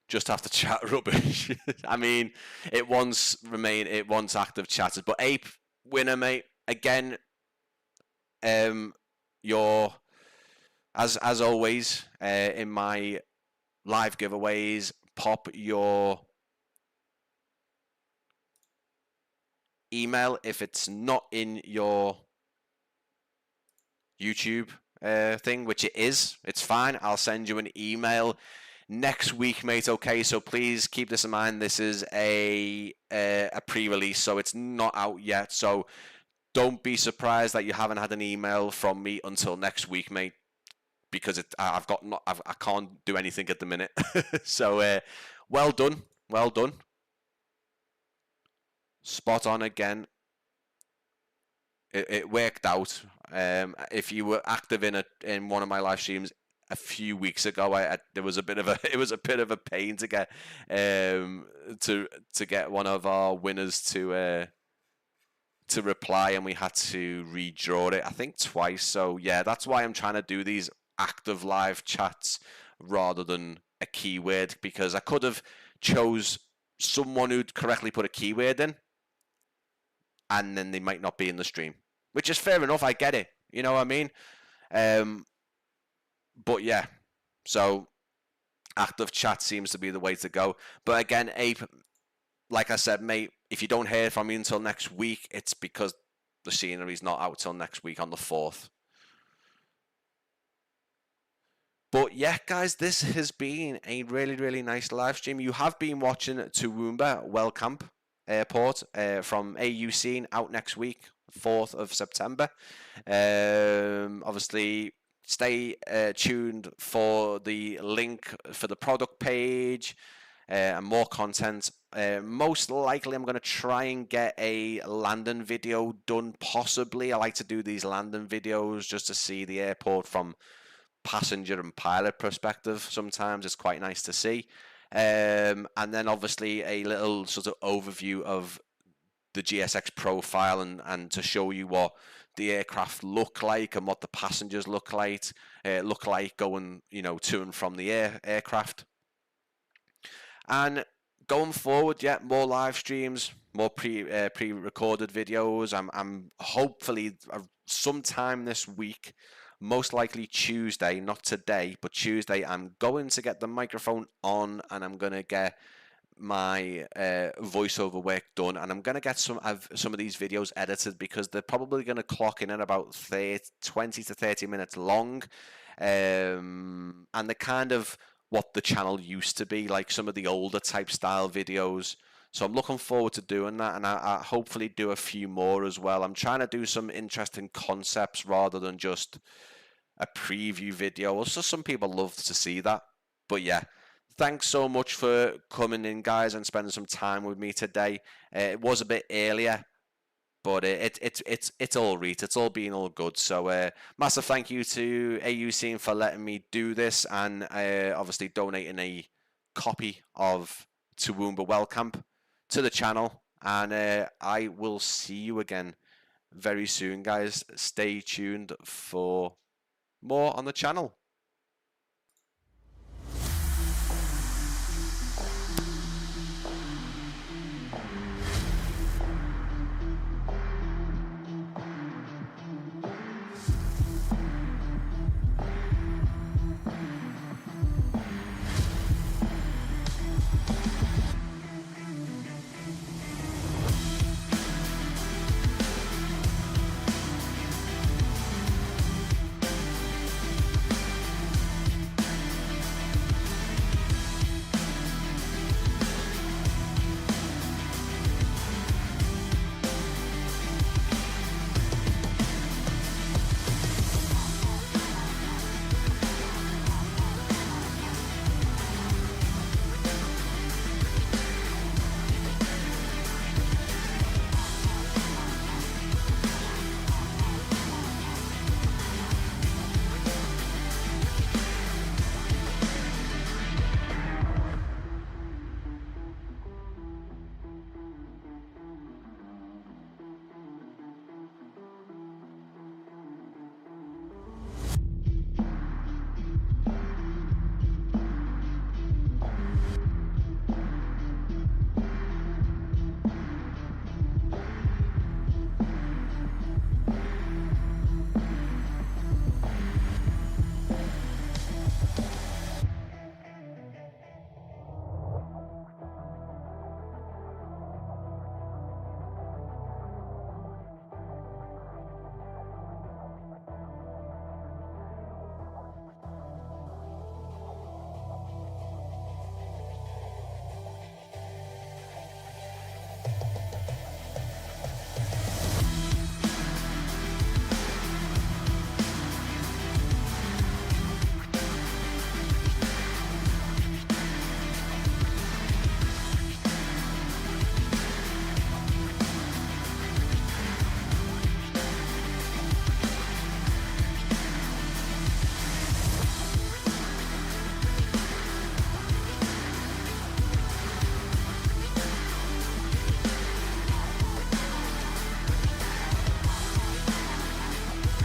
A: Just have to chat rubbish. I mean, it once active chatters, but Ape winner, mate. Again, you're as always in my live giveaways. Pop your email if it's not in your YouTube thing, which it is. It's fine. I'll send you an email next week, mate. Okay, so please keep this in mind. This is a pre-release, so it's not out yet. So don't be surprised that you haven't had an email from me until next week, mate, because I can't do anything at the minute. So well done, well done. Spot on again. It worked out. If you were active in one of my live streams a few weeks ago, there was a bit of a pain to get to get one of our winners to reply, and we had to redraw it, I think twice. So yeah, that's why I'm trying to do these active live chats rather than a keyword, because I could have chose someone who'd correctly put a keyword in, and then they might not be in the stream, which is fair enough. I get it. You know what I mean? But yeah, so active chat seems to be the way to go. But again, Ape, like I said, mate, if you don't hear from me until next week, it's because the scenery's not out till next week on the 4th. But yeah, guys, this has been a really, really nice live stream. You have been watching Toowoomba Wellcamp Airport from AUscene, out next week, 4th of September. Obviously, stay tuned for the link for the product page and more content. Most likely, I'm going to try and get a landing video done, possibly. I like to do these landing videos just to see the airport from passenger and pilot perspective. Sometimes it's quite nice to see. And then obviously a little sort of overview of the GSX profile and to show you what the aircraft look like and what the passengers look like going, to and from the aircraft. And going forward, yeah, more live streams, more pre-recorded videos. I'm hopefully sometime this week, most likely Tuesday, not today, but Tuesday, I'm going to get the microphone on and I'm going to get my voiceover work done, and I'm going to get some of these videos edited, because they're probably going to clock in at about 20 to 30 minutes long, and they're kind of what the channel used to be, like some of the older type style videos. So I'm looking forward to doing that, and I hopefully do a few more as well. I'm trying to do some interesting concepts rather than just a preview video. Also, some people love to see that. But yeah, thanks so much for coming in, guys, and spending some time with me today. It was a bit earlier, but it's all right. It's all been all good. So massive thank you to AUscene for letting me do this, and obviously donating a copy of Toowoomba Wellcamp to the channel. And I will see you again very soon, guys. Stay tuned for more on the channel.